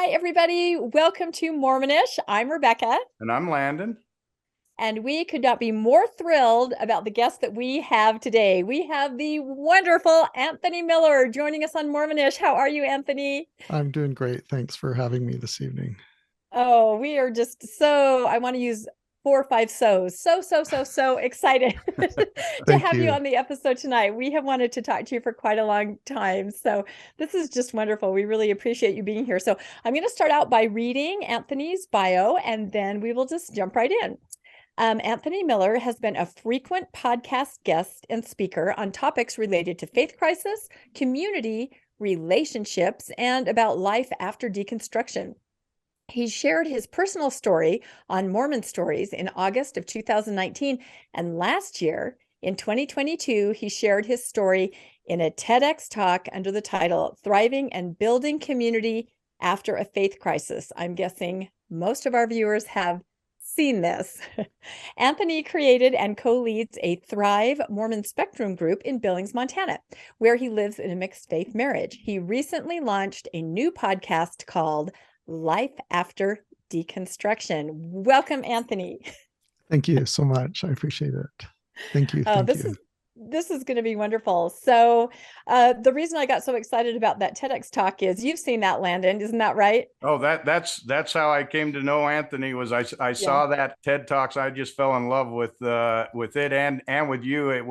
Hi, everybody. Welcome to Mormonish. I'm Rebecca. And I'm Landon. And we could not be more thrilled about the guest that we have today. We have the wonderful Anthony Miller joining us on Mormonish. How are you, Anthony? I'm doing great. Thanks for having me this evening. Oh, we are just I want to use 4 or 5 so excited to have you on the episode tonight. We have wanted to talk to you for quite a long time. So this is just wonderful. We really appreciate you being here. So I'm going to start out by reading Anthony's bio, and then we will just jump right in. Anthony Miller has been a frequent podcast guest and speaker on topics related to faith crisis, community, relationships, and about life after deconstruction. He shared his personal story on Mormon Stories in August of 2019, and last year, in 2022, he shared his story in a TEDx talk under the title, Thriving and Building Community After a Faith Crisis. I'm guessing most of our viewers have seen this. Anthony created and co-leads a Thrive Mormon Spectrum group in Billings, Montana, where he lives in a mixed faith marriage. He recently launched a new podcast called Life After Deconstruction. Welcome, Anthony. Thank you so much. I appreciate it. Thank you. This is going to be wonderful. So the reason I got so excited about that TEDx talk is you've seen that, Landon, isn't that right? Oh, that's how I came to know Anthony. Was I saw that TED Talks. I just fell in love with it and with you. It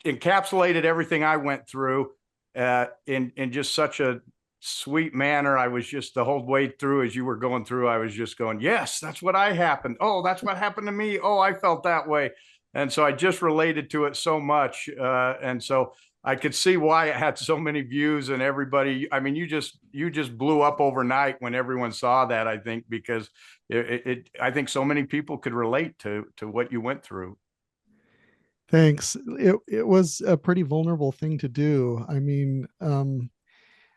encapsulated everything I went through in just such a sweet manner. I was just the whole way through as you were going through, I was just going, yes, that's what happened. Oh, that's what happened to me. Oh, I felt that way. And so I just related to it so much. And so I could see why it had so many views and everybody. I mean, you just blew up overnight when everyone saw that, I think, because I think so many people could relate to what you went through. Thanks. It was a pretty vulnerable thing to do. I mean,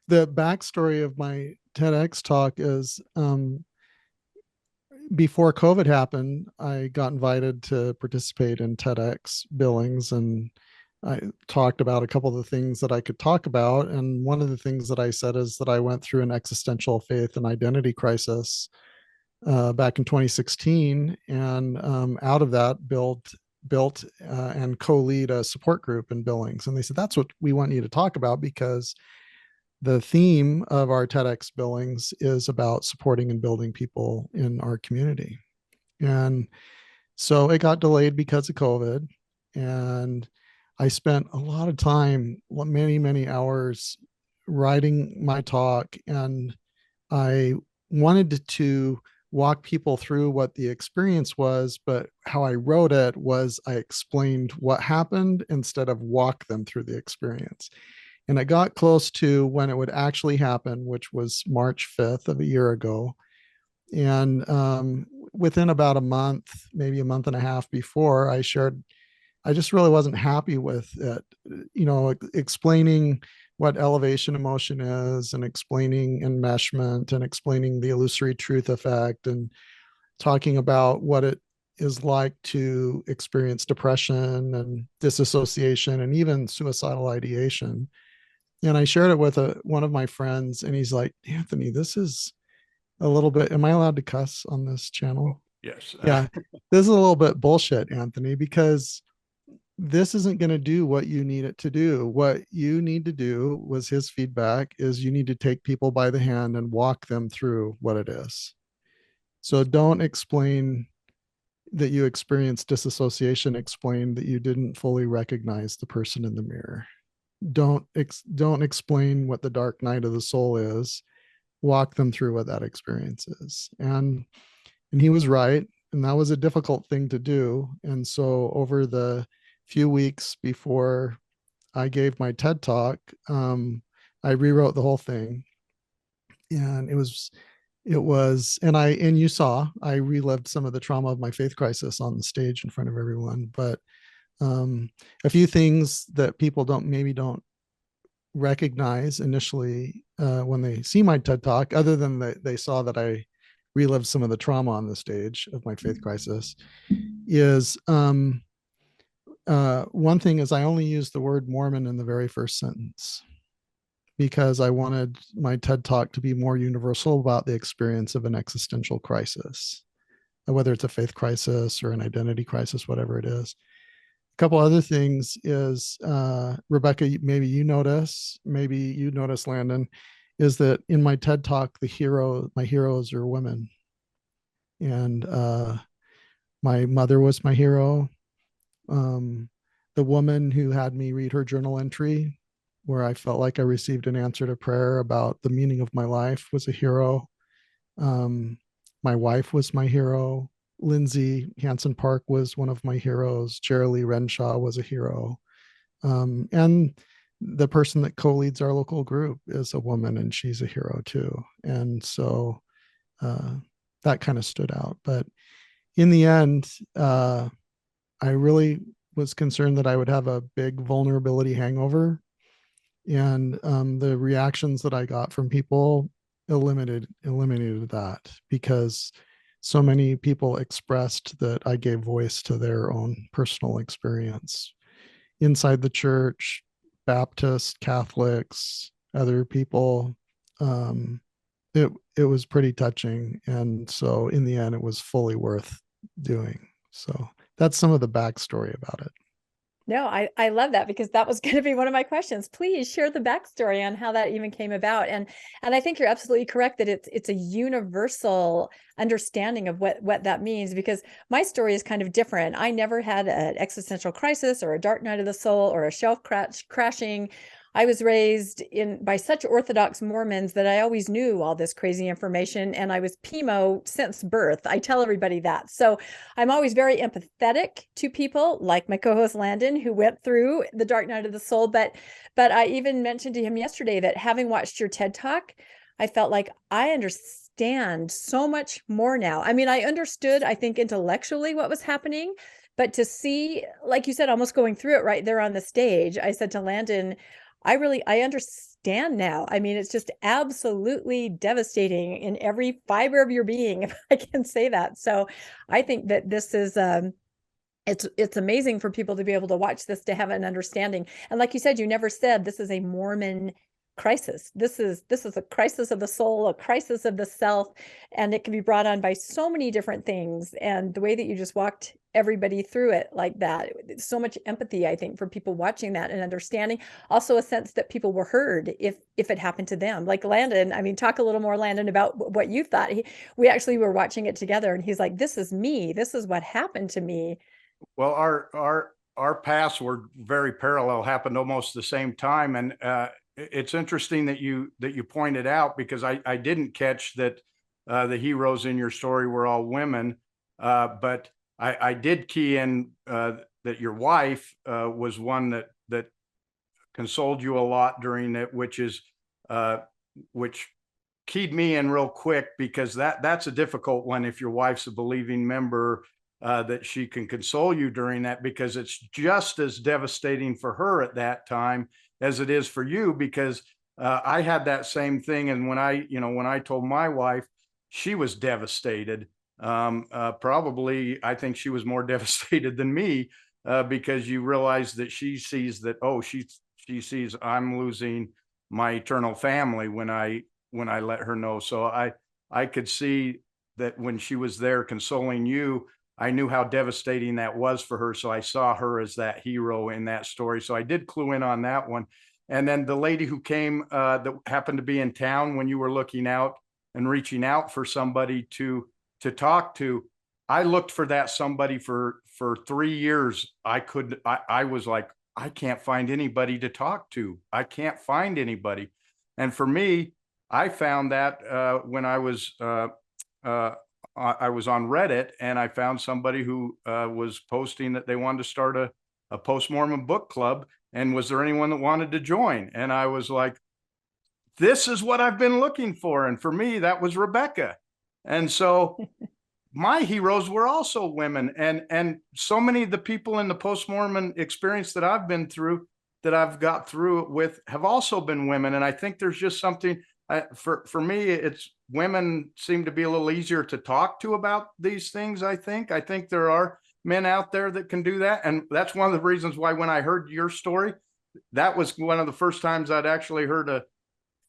the backstory of my TEDx talk is, before COVID happened, I got invited to participate in TEDx Billings, and I talked about a couple of the things that I could talk about. And one of the things that I said is that I went through an existential faith and identity crisis back in 2016, and out of that built and co-lead a support group in Billings. And they said, that's what we want you to talk about, because the theme of our TEDx Billings is about supporting and building people in our community. And so it got delayed because of COVID. And I spent a lot of time, many hours, writing my talk. And I wanted to walk people through what the experience was, but how I wrote it was I explained what happened instead of walk them through the experience. And it got close to when it would actually happen, which was March 5th of a year ago. And within about a month, maybe a month and a half before, I just really wasn't happy with it, explaining what elevation emotion is, and explaining enmeshment, and explaining the illusory truth effect, and talking about what it is like to experience depression and disassociation and even suicidal ideation. And I shared it with one of my friends, and he's like, Anthony, this is a little bit, am I allowed to cuss on this channel? Yes. Yeah. This is a little bit bullshit, Anthony, because this isn't going to do what you need it to do. What you need to do, was his feedback, is you need to take people by the hand and walk them through what it is. So don't explain that you experienced disassociation, explain that you didn't fully recognize the person in the mirror. Don't explain what the dark night of the soul is. Walk them through what that experience is. And he was right. And that was a difficult thing to do. And so over the few weeks before I gave my TED talk, I rewrote the whole thing. And and you saw, I relived some of the trauma of my faith crisis on the stage in front of everyone. But a few things that people don't recognize initially when they see my TED talk, other than that they saw that I relived some of the trauma on the stage of my faith crisis, is one thing is I only used the word Mormon in the very first sentence. because I wanted my TED Talk to be more universal about the experience of an existential crisis, whether it's a faith crisis or an identity crisis, whatever it is. A couple other things is, Rebecca, maybe you notice, Landon, is that in my TED Talk, my heroes are women. And my mother was my hero. The woman who had me read her journal entry, where I felt like I received an answer to prayer about the meaning of my life, was a hero. My wife was my hero. Lindsay Hansen Park was one of my heroes. Jerry Renshaw was a hero. And the person that co-leads our local group is a woman, and she's a hero too. And so that kind of stood out. But in the end, I really was concerned that I would have a big vulnerability hangover. And the reactions that I got from people eliminated that, because so many people expressed that I gave voice to their own personal experience inside the church, Baptist, Catholics, other people. It was pretty touching. And so in the end, it was fully worth doing. So that's some of the backstory about it. No, I love that, because that was going to be one of my questions. Please share the backstory on how that even came about. And I think you're absolutely correct that it's a universal understanding of what that means, because my story is kind of different. I never had an existential crisis or a dark night of the soul or a shelf crashing. I was raised by such Orthodox Mormons that I always knew all this crazy information, and I was PMO since birth. I tell everybody that. So I'm always very empathetic to people like my co-host Landon, who went through the dark night of the soul. But I even mentioned to him yesterday that having watched your TED Talk, I felt like I understand so much more now. I mean, I understood, I think, intellectually what was happening, but to see, like you said, almost going through it right there on the stage, I said to Landon, I understand now. I mean, it's just absolutely devastating in every fiber of your being, if I can say that. So I think that this is, it's amazing for people to be able to watch this, to have an understanding. And like you said, you never said this is a Mormon crisis. This is a crisis of the soul, a crisis of the self, and it can be brought on by so many different things. And the way that you just walked everybody through it like that, so much empathy, I think, for people watching that and understanding. Also a sense that people were heard if it happened to them. Like Landon, I mean, talk a little more, Landon, about what you thought. We actually were watching it together, and he's like, this is me. This is what happened to me. Well, our paths were very parallel, happened almost the same time. And it's interesting that you pointed out, because I didn't catch that the heroes in your story were all women, but I did key in that your wife was one that consoled you a lot during it, which keyed me in real quick, because that's a difficult one. If your wife's a believing member, that she can console you during that, because it's just as devastating for her at that time as it is for you, because I had that same thing. And when I told my wife, she was devastated. Probably, I think she was more devastated than me, because you realize that she sees that, she sees I'm losing my eternal family when I let her know. So I could see that when she was there consoling you, I knew how devastating that was for her. So I saw her as that hero in that story. So I did clue in on that one. And then the lady who came that happened to be in town when you were looking out and reaching out for somebody to talk to, I looked for that somebody for 3 years. I was like, I can't find anybody to talk to. I can't find anybody. And for me, I found that when I was on Reddit, and I found somebody who was posting that they wanted to start a post-Mormon book club. And was there anyone that wanted to join? And I was like, this is what I've been looking for. And for me, that was Rebecca. And so my heroes were also women. And so many of the people in the post-Mormon experience that I've been through, that I've got through it with, have also been women. And I think there's just something, for me, it's women seem to be a little easier to talk to about these things. I think there are men out there that can do that. And that's one of the reasons why when I heard your story, that was one of the first times I'd actually heard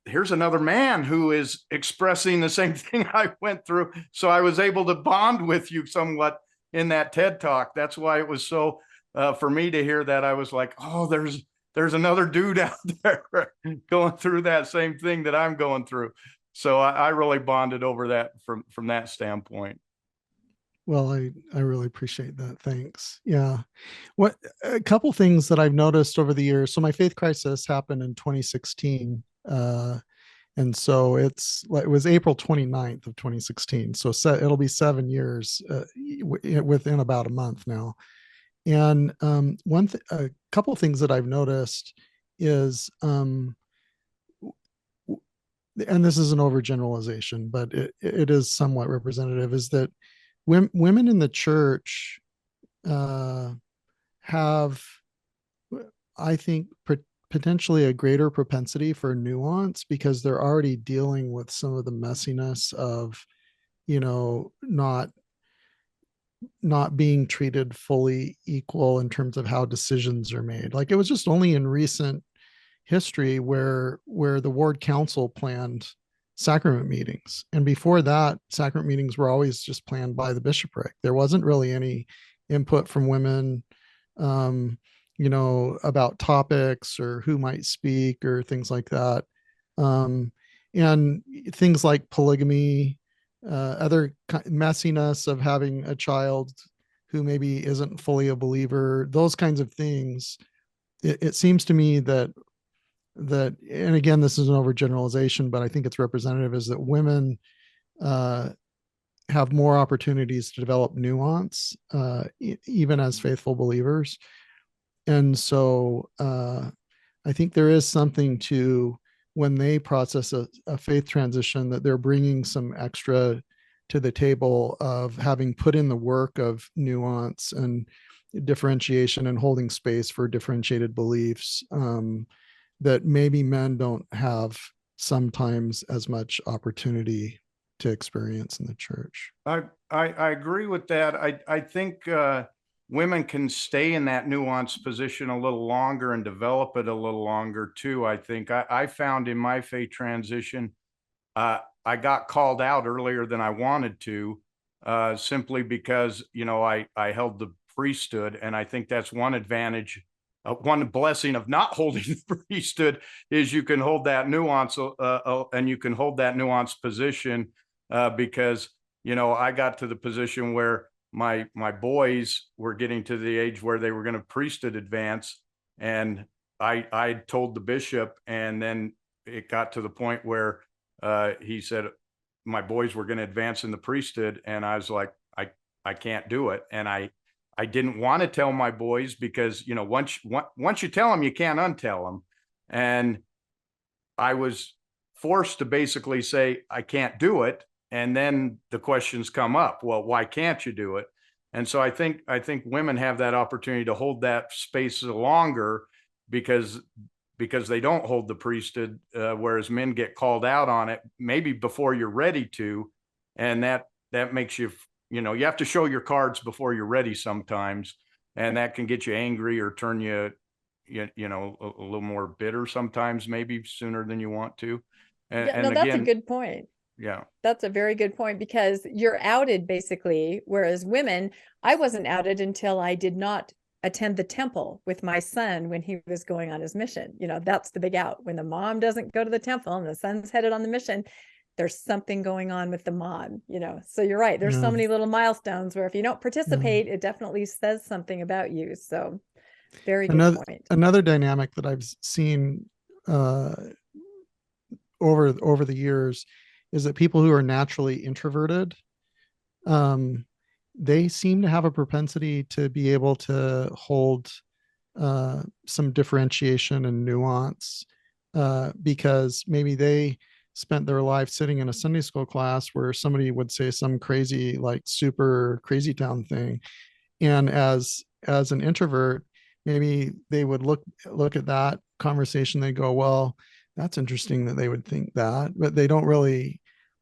here's another man who is expressing the same thing I went through. So I was able to bond with you somewhat in that TED Talk. That's why it was so, for me to hear that, I was like, oh, there's another dude out there going through that same thing that I'm going through. So I really bonded over that from that standpoint. Well, I really appreciate that. Thanks. Yeah. What a couple things that I've noticed over the years. So my faith crisis happened in 2016. And so it was April 29th of 2016. So it'll be 7 years within about a month now. And a couple of things that I've noticed is, and this is an overgeneralization, but it is somewhat representative, is that women in the church have, I think, potentially a greater propensity for nuance because they're already dealing with some of the messiness of, not being treated fully equal in terms of how decisions are made. Like, it was just only in recent history where the ward council planned sacrament meetings, and before that, sacrament meetings were always just planned by the bishopric. There wasn't really any input from women, about topics or who might speak or things like that, and things like polygamy, other messiness of having a child who maybe isn't fully a believer, those kinds of things. It seems to me that, and again, this is an overgeneralization, but I think it's representative, is that women have more opportunities to develop nuance, even as faithful believers. And so I think there is something to, when they process a faith transition, that they're bringing some extra to the table of having put in the work of nuance and differentiation and holding space for differentiated beliefs, that maybe men don't have sometimes as much opportunity to experience in the church. I agree with that. I think women can stay in that nuanced position a little longer and develop it a little longer too. I think I found in my faith transition, I got called out earlier than I wanted to, simply because, I held the priesthood. And I think that's one advantage, one blessing of not holding the priesthood, is you can hold that nuance, and you can hold that nuanced position, because, I got to the position where my boys were getting to the age where they were going to priesthood advance. And I told the bishop, and then it got to the point where he said my boys were going to advance in the priesthood. And I was like, I can't do it. And I didn't want to tell my boys because, once you tell them, you can't untell them. And I was forced to basically say, I can't do it. And then the questions come up. Well, why can't you do it? And so I think women have that opportunity to hold that space longer because they don't hold the priesthood, whereas men get called out on it maybe before you're ready to. And that makes you, you have to show your cards before you're ready sometimes. And that can get you angry or turn you, a little more bitter sometimes, maybe sooner than you want to. And that's a good point. Yeah. That's a very good point, because you're outed basically. Whereas women, I wasn't outed until I did not attend the temple with my son when he was going on his mission. That's the big out. When the mom doesn't go to the temple and the son's headed on the mission, there's something going on with the mom, So you're right. There's so many little milestones where if you don't participate, it definitely says something about you. So very good point. Another dynamic that I've seen over the years is that people who are naturally introverted, they seem to have a propensity to be able to hold some differentiation and nuance, because maybe they spent their life sitting in a Sunday school class where somebody would say some crazy, like super crazy town thing. And as an introvert, maybe they would look at that conversation, they go, well, that's interesting that they would think that, but they don't really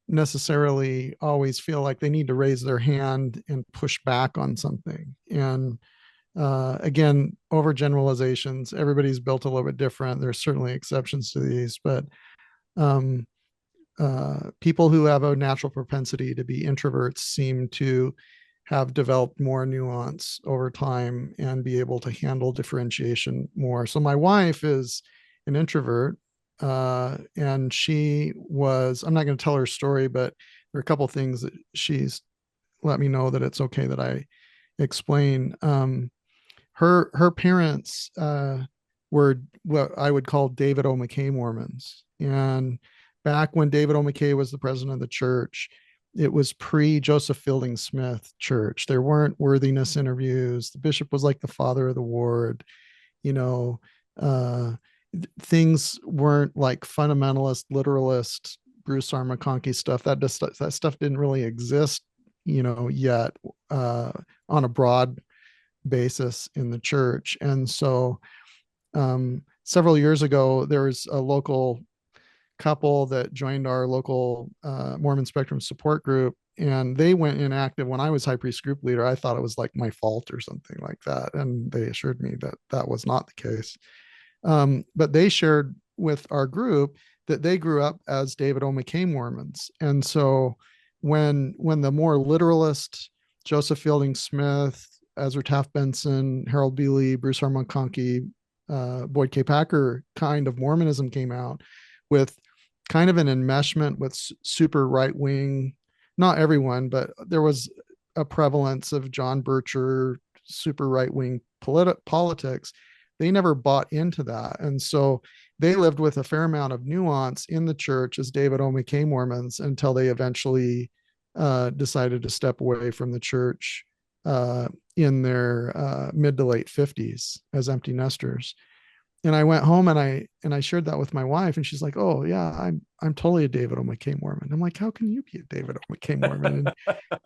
necessarily always feel like they need to raise their hand and push back on something. And again, overgeneralizations, everybody's built a little bit different. There's certainly exceptions to these, but people who have a natural propensity to be introverts seem to have developed more nuance over time and be able to handle differentiation more. So my wife is an introvert, and she was, I'm not going to tell her story, but there are a couple of things that she's let me know that it's okay that I explain. Her parents were what I would call David O. McKay Mormons. And back when David O. McKay was the president of the church, it was pre-Joseph Fielding Smith church. There weren't worthiness interviews. The bishop was like the father of the ward. You know, things weren't like fundamentalist, literalist, Bruce R. McConkie stuff. That stuff didn't really exist, yet on a broad basis in the church. And so several years ago, there was a local couple that joined our local Mormon Spectrum support group, and they went inactive when I was high priest group leader. I thought it was like my fault or something like that, and they assured me that that was not the case. But they shared with our group that they grew up as David O. McKay Mormons. And so when the more literalist Joseph Fielding Smith, Ezra Taft Benson, Harold B. Lee, Bruce R. McConkie, Boyd K. Packer kind of Mormonism came out with kind of an enmeshment with super right wing, not everyone, but there was a prevalence of John Bircher, super right wing politics. They never bought into that. And so they lived with a fair amount of nuance in the church as David O. McKay Mormons until they eventually decided to step away from the church in their mid to late 50s as empty nesters. And I went home and I shared that with my wife, and she's like, "Oh yeah, I'm totally a David O. McKay Mormon." I'm like, "How can you be a David O. McKay Mormon?"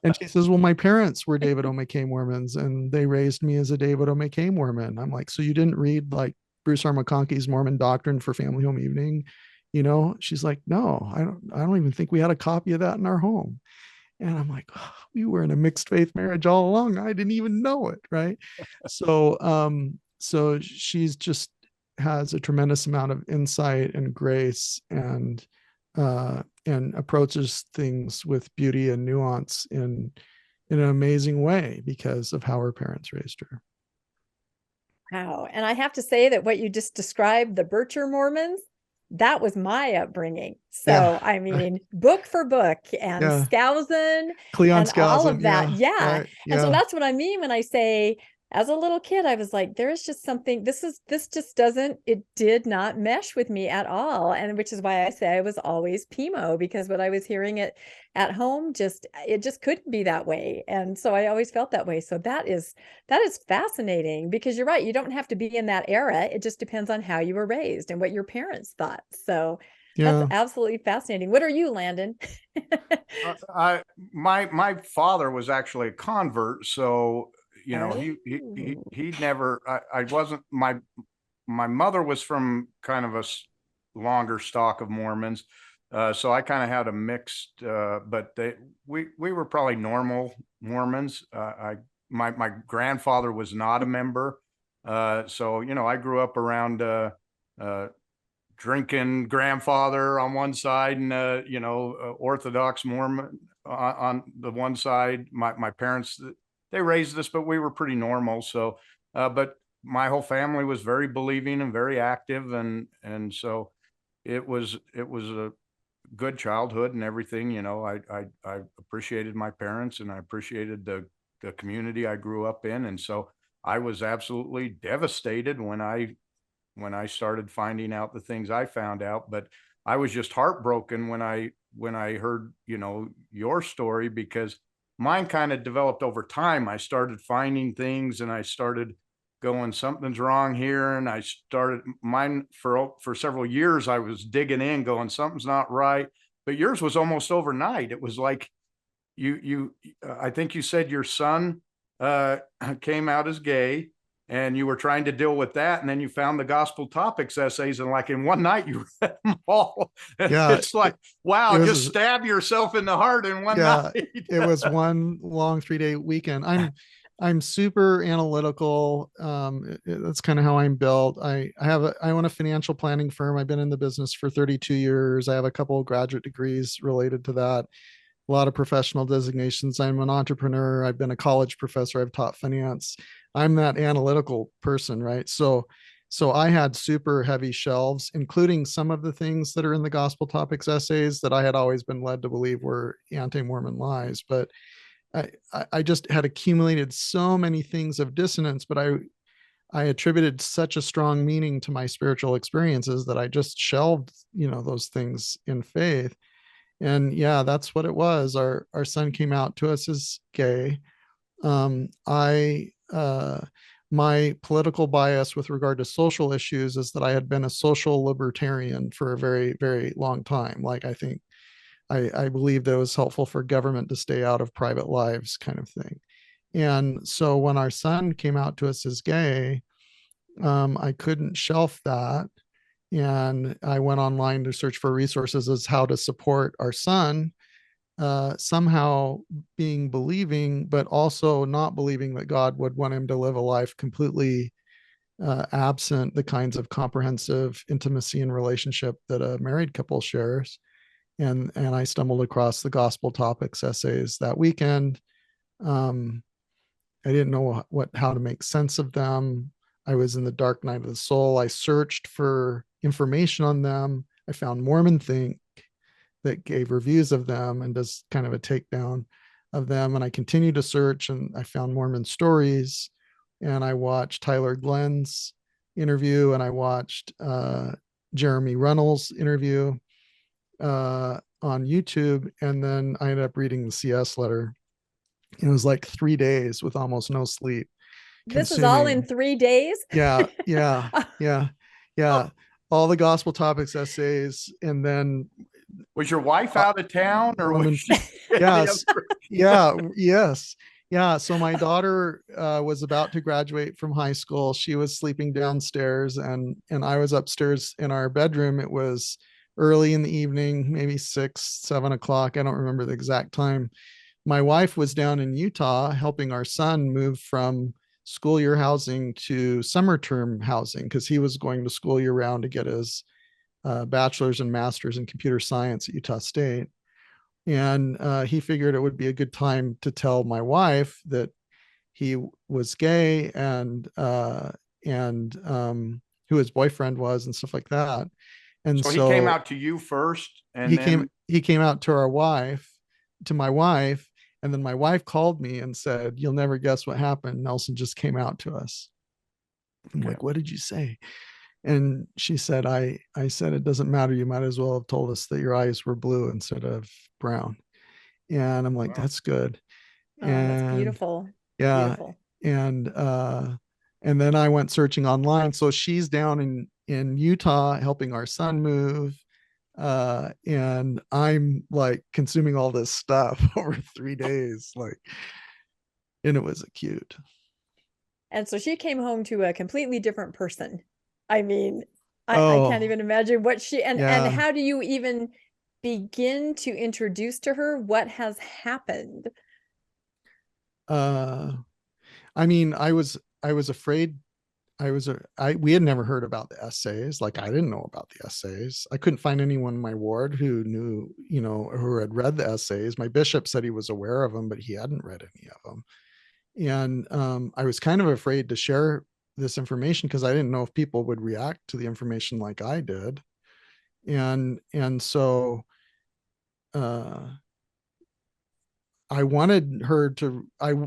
And she says, "Well, my parents were David O. McKay Mormons, and they raised me as a David O. McKay Mormon." I'm like, "So you didn't read like Bruce R. McConkie's Mormon Doctrine for Family Home Evening?" She's like, "No, I don't even think we had a copy of that in our home." And I'm like, oh, we were in a mixed faith marriage all along. I didn't even know it, right? So she's just has a tremendous amount of insight and grace and approaches things with beauty and nuance in an amazing way because of how her parents raised her. Wow. And I have to say that what you just described, the Bircher Mormons, that was my upbringing. So, yeah. I mean, book for book and Skousen and all of that. Yeah. Right. And so that's what I mean when I say, as a little kid, I was like, there is just something, it did not mesh with me at all. And which is why I say I was always Pimo, because what I was hearing at home, it just couldn't be that way. And so I always felt that way. So that is fascinating, because you're right. You don't have to be in that era. It just depends on how you were raised and what your parents thought. So that's absolutely fascinating. What are you, Landon? My father was actually a convert. So he never, I wasn't, my mother was from kind of a longer stock of Mormons. So I kind of had a mixed, but we were probably normal Mormons. My grandfather was not a member. So, I grew up around, drinking grandfather on one side and, Orthodox Mormon on the one side. My parents, they raised us, but we were pretty normal. So, but my whole family was very believing and very active. And so it was a good childhood and everything. I appreciated my parents, and I appreciated the community I grew up in. And so I was absolutely devastated when I started finding out the things I found out, but I was just heartbroken when I heard, your story, because mine kind of developed over time. I started finding things, and I started going, something's wrong here. And I started mine for several years. I was digging in, going, something's not right. But yours was almost overnight. It was like I think you said your son came out as gay, and you were trying to deal with that. And then you found the gospel topics essays, and like in one night you read them all. Yeah, it's like, wow, just stab yourself in the heart in one night. It was one long 3-day weekend. I'm super analytical. That's kind of how I'm built. I own a financial planning firm. I've been in the business for 32 years. I have a couple of graduate degrees related to that, a lot of professional designations. I'm an entrepreneur. I've been a college professor. I've taught finance. I'm that analytical person, right? So I had super heavy shelves, including some of the things that are in the gospel topics essays that I had always been led to believe were anti-Mormon lies. But I just had accumulated so many things of dissonance, but I attributed such a strong meaning to my spiritual experiences that I just shelved, those things in faith. And yeah, that's what it was. Our son came out to us as gay. I My political bias with regard to social issues is that I had been a social libertarian for a very, very long time. Like, I believe that it was helpful for government to stay out of private lives, kind of thing. And so when our son came out to us as gay, I couldn't shelf that. And I went online to search for resources as how to support our son, somehow being believing, but also not believing that God would want him to live a life completely absent the kinds of comprehensive intimacy and relationship that a married couple shares. And I stumbled across the gospel topics essays that weekend. I didn't know how to make sense of them. I was in the dark night of the soul. I searched for information on them. I found Mormon Think that gave reviews of them and does kind of a takedown of them. And I continued to search, and I found Mormon Stories, and I watched Tyler Glenn's interview, and I watched Jeremy Runnels' interview on YouTube. And then I ended up reading the CS letter. It was like 3 days with almost no sleep. This is all in 3 days? Yeah. All the gospel topics essays. And then was your wife out of town, or was she? Yes. Yes. Yeah. So my daughter was about to graduate from high school. She was sleeping downstairs, and I was upstairs in our bedroom. It was early in the evening, maybe 6-7 o'clock. I don't remember the exact time. My wife was down in Utah helping our son move from school year housing to summer term housing, because he was going to school year round to get his bachelor's and master's in computer science at Utah State. And he figured it would be a good time to tell my wife that he was gay, and who his boyfriend was and stuff like that. And so he came out to you first, and he came out to my wife. And then my wife called me and said, "You'll never guess what happened. Nelson just came out to us." I'm like, "What did you say?" And she said, I said, "It doesn't matter. You might as well have told us that your eyes were blue instead of brown." And I'm like, "That's good." That's beautiful. Yeah. Beautiful. And then I went searching online. So she's down in Utah helping our son move. And I'm like consuming all this stuff over 3 days, and it was acute. And so she came home to a completely different person. I mean, I can't even imagine what and how do you even begin to introduce to her what has happened? I mean, I was afraid. We had never heard about the essays. Like, I didn't know about the essays. I couldn't find anyone in my ward who knew, who had read the essays. My bishop said he was aware of them, but he hadn't read any of them. And I was kind of afraid to share this information because I didn't know if people would react to the information like I did. And so I wanted her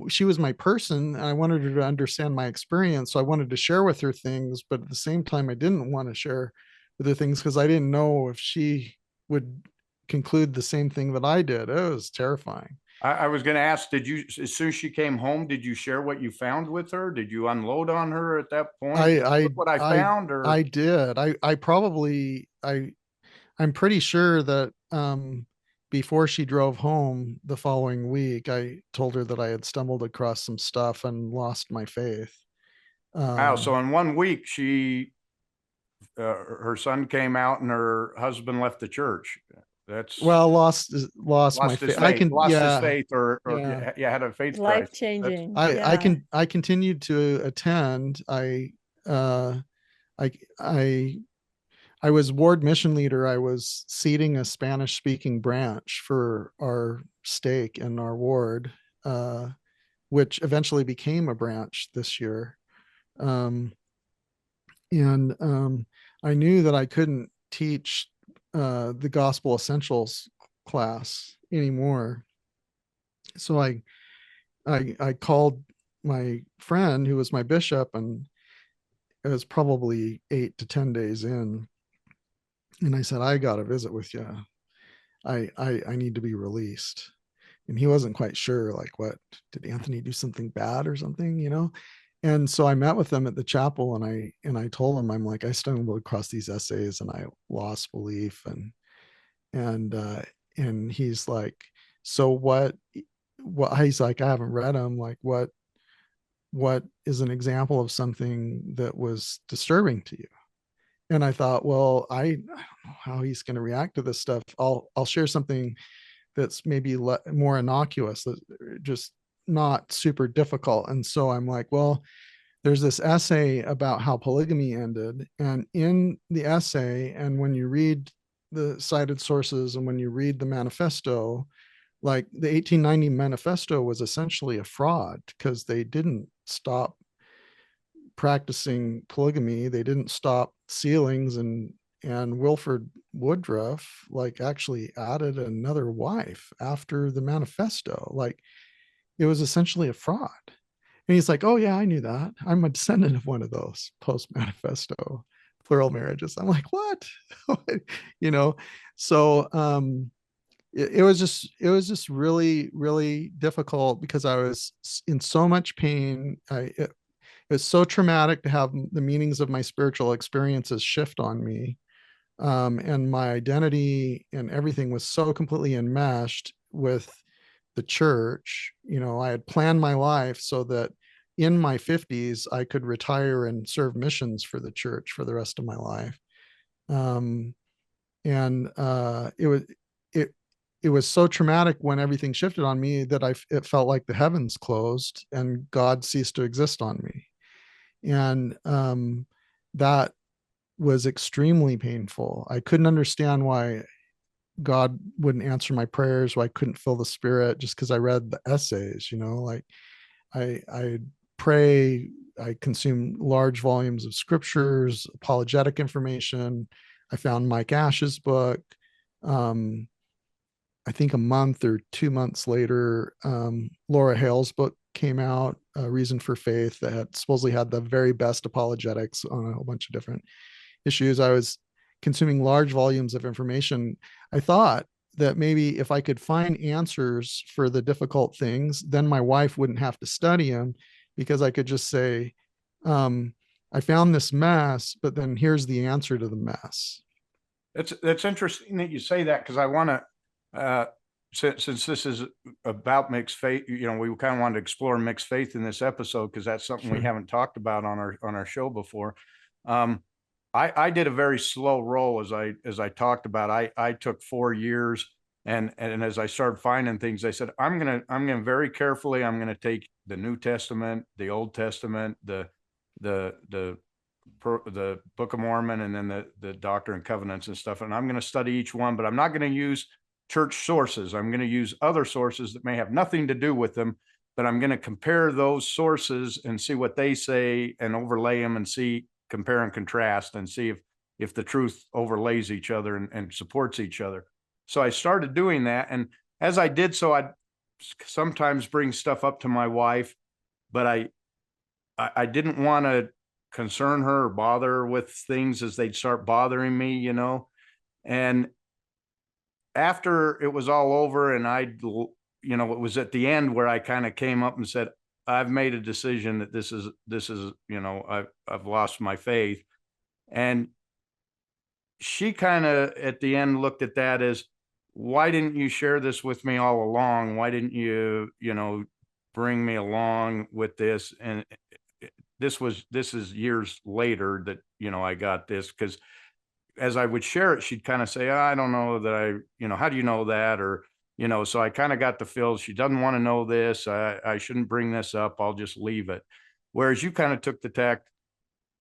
she was my person, and I wanted her to understand my experience. So I wanted to share with her things, but at the same time, I didn't want to share with her things because I didn't know if she would conclude the same thing that I did. It was terrifying. I was going to ask, as soon as she came home, did you share what you found with her? Did you unload on her at that point? Look what I found? Or I did. I'm pretty sure that, before she drove home the following week, I told her that I had stumbled across some stuff and lost my faith. Wow. So in 1 week, her son came out and her husband left the church. That's well, lost my his faith. faith, his faith, or yeah, had a faith Life crisis. changing. I continued to attend. Uh, I, I, I was ward mission leader. I was seating a Spanish speaking branch for our stake in our ward, which eventually became a branch this year. Um, and I knew that I couldn't teach the gospel essentials class anymore. So I called my friend who was my bishop, and it was probably 8 to 10 days in. And I said, I got to visit with you. I need to be released. And he wasn't quite sure, like, what did Anthony do something bad or something, you know? And so I met with them at the chapel, and I told him, I'm like, I stumbled across these essays and I lost belief. And he's like, so what, he's like, I haven't read them. Like, what is an example of something that was disturbing to you? And I thought, well, I don't know how he's going to react to this stuff. I'll share something that's maybe more innocuous, just not super difficult. And so I'm like, well, there's this essay about how polygamy ended. And in the essay, and when you read the cited sources and when you read the manifesto, like the 1890 manifesto was essentially a fraud because they didn't stop practicing polygamy. They didn't stop sealings, and Wilford Woodruff like actually added another wife after the manifesto. Like, it was essentially a fraud. And he's like, oh yeah, I knew that. I'm a descendant of one of those post manifesto plural marriages. I'm like, what? You know? So it was just really, really difficult because I was in so much pain. It was so traumatic to have the meanings of my spiritual experiences shift on me. And my identity and everything was so completely enmeshed with the church. You know, I had planned my life so that in my 50s, I could retire and serve missions for the church for the rest of my life. It was so traumatic when everything shifted on me that it felt like the heavens closed and God ceased to exist on me. And that was extremely painful. I couldn't understand why God wouldn't answer my prayers, why I couldn't feel the Spirit, just because I read the essays. You know, like I pray, I consume large volumes of scriptures, apologetic information. I found Mike Ash's book. I think a month or 2 months later, Laura Hale's book came out, Reason for Faith, that had supposedly had the very best apologetics on a whole bunch of different issues. I was consuming large volumes of information. I thought that maybe if I could find answers for the difficult things, then my wife wouldn't have to study them, because I could just say, I found this mess, but then here's the answer to the mess. That's interesting that you say that, because I want to, since this is about mixed faith, you know, we kind of wanted to explore mixed faith in this episode, because that's something we haven't talked about on our show before. I did a very slow roll, as I talked about. I took 4 years, and as I started finding things, I said, I'm gonna very carefully, I'm gonna take the New Testament, the Old Testament, the Book of Mormon, and then the Doctrine and Covenants and stuff, and I'm going to study each one, but I'm not going to use church sources. I'm going to use other sources that may have nothing to do with them, but I'm going to compare those sources and see what they say and overlay them and see, compare and contrast, and see if the truth overlays each other and supports each other. So I started doing that, and as I did so, I'd sometimes bring stuff up to my wife, but I didn't want to concern her or bother her with things as they'd start bothering me, you know. And after it was all over, and you know, it was at the end where I kind of came up and said, I've made a decision that this is, you know, I've lost my faith. And she kind of at the end looked at that as, why didn't you share this with me all along? Why didn't you, you know, bring me along with this? And this is years later that, you know, I got this, because as I would share it, she'd kind of say, I don't know that how do you know that? Or, so I kind of got the feel she doesn't want to know this. I shouldn't bring this up. I'll just leave it. Whereas you kind of took the tact,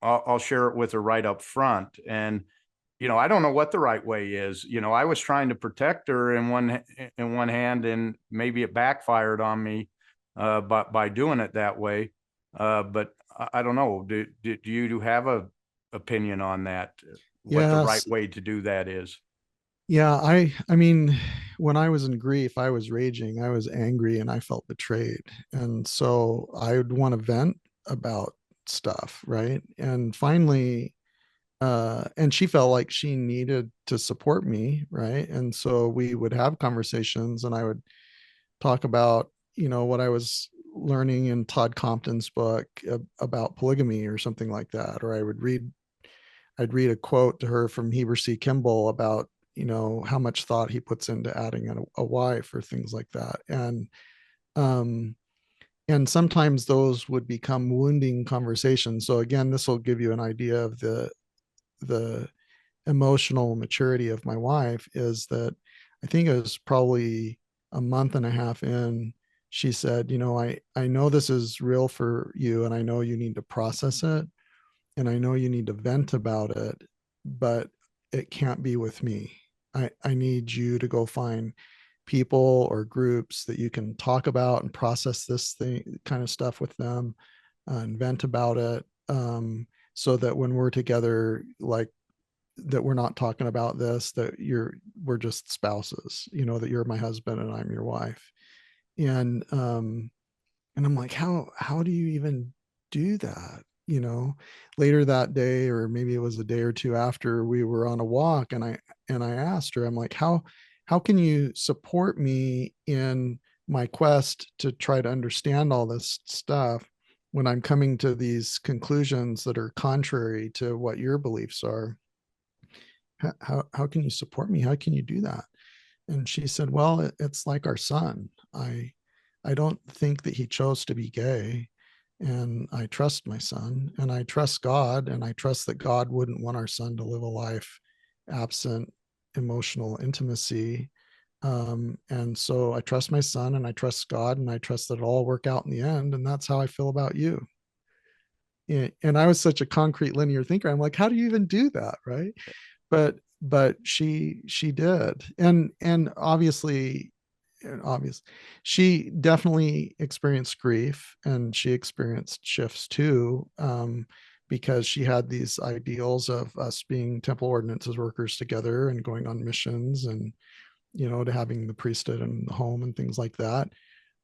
I'll share it with her right up front. And, I don't know what the right way is. I was trying to protect her in one hand, and maybe it backfired on me by doing it that way. But I don't know. Do you have a opinion on that? What the right way to do that is? Yeah, I mean, when I was in grief, I was raging, I was angry, and I felt betrayed. And so I would want to vent about stuff, right? And finally, and she felt like she needed to support me, right? And so we would have conversations, and I would talk about, what I was learning in Todd Compton's book about polygamy or something like that. Or I'd read a quote to her from Heber C. Kimball about, how much thought he puts into adding a wife or things like that. And sometimes those would become wounding conversations. So again, this will give you an idea of the emotional maturity of my wife. Is that I think it was probably a month and a half in, she said, I know this is real for you, and I know you need to process it, and I know you need to vent about it, but it can't be with me. I need you to go find people or groups that you can talk about and process this kind of stuff with them, and vent about it, so that when we're together, like, that we're not talking about this, that we're just spouses, that you're my husband and I'm your wife. And I'm like, how do you even do that? Later that day, or maybe it was a day or two after, we were on a walk, and I asked her, I'm like, how can you support me in my quest to try to understand all this stuff when I'm coming to these conclusions that are contrary to what your beliefs are? How can you support me? How can you do that? And she said, well, it's like our son. I don't think that he chose to be gay. And I trust my son, and I trust God, and I trust that God wouldn't want our son to live a life absent emotional intimacy. And so I trust my son, and I trust God, and I trust that it'll all work out in the end. And that's how I feel about you. And I was such a concrete linear thinker. I'm like, how do you even do that? Right. But she did. And obviously, she definitely experienced grief, and she experienced shifts too, because she had these ideals of us being temple ordinances workers together and going on missions, and to having the priesthood in the home and things like that.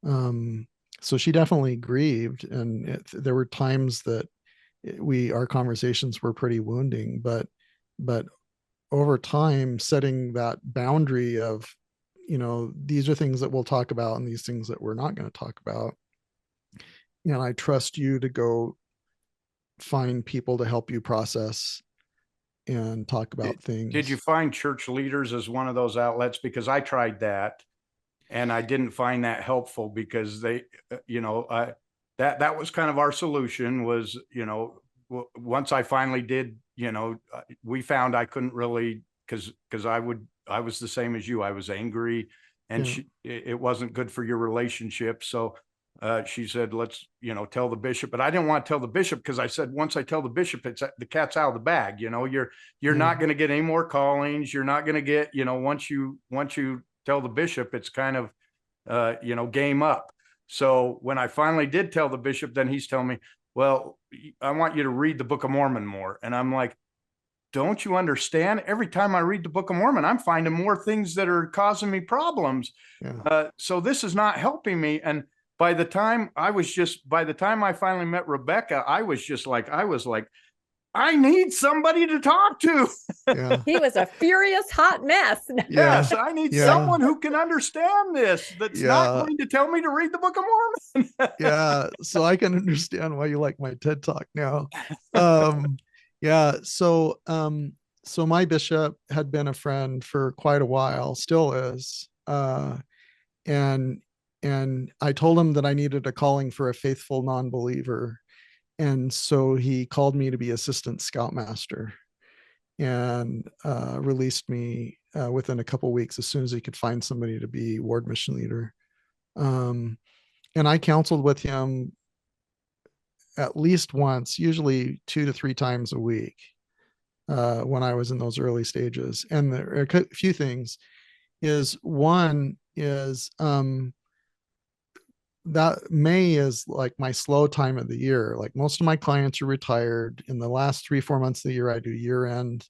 So she definitely grieved, and there were times that our conversations were pretty wounding, but over time, setting that boundary of, these are things that we'll talk about and these things that we're not going to talk about. And I trust you to go find people to help you process and talk about things. Did you find church leaders as one of those outlets? Because I tried that, and I didn't find that helpful, because they, that was kind of our solution was, once I finally did, we found I couldn't really, because I was the same as you. I was angry, and it wasn't good for your relationship. So she said, let's, tell the bishop. But I didn't want to tell the bishop, because I said, once I tell the bishop, it's the cat's out of the bag. You're not going to get any more callings. You're not going to get, once you tell the bishop, it's kind of, game up. So when I finally did tell the bishop, then he's telling me, well, I want you to read the Book of Mormon more. And I'm like, don't you understand? Every time I read the Book of Mormon, I'm finding more things that are causing me problems. Yeah. So this is not helping me. And by the time I finally met Rebecca, I was like, I need somebody to talk to. Yeah. He was a furious, hot mess. Yes, I need someone who can understand this, that's not going to tell me to read the Book of Mormon. Yeah, so I can understand why you like my TED Talk now. So my bishop had been a friend for quite a while, still is. And I told him that I needed a calling for a faithful non-believer. And so he called me to be assistant scoutmaster. and released me within a couple of weeks as soon as he could find somebody to be ward mission leader. And I counseled with him at least once, usually 2 to 3 times a week when I was in those early stages. And there are a few things. One is that May is like my slow time of the year. Like most of my clients are retired. In the last 3-4 months of the year, I do year-end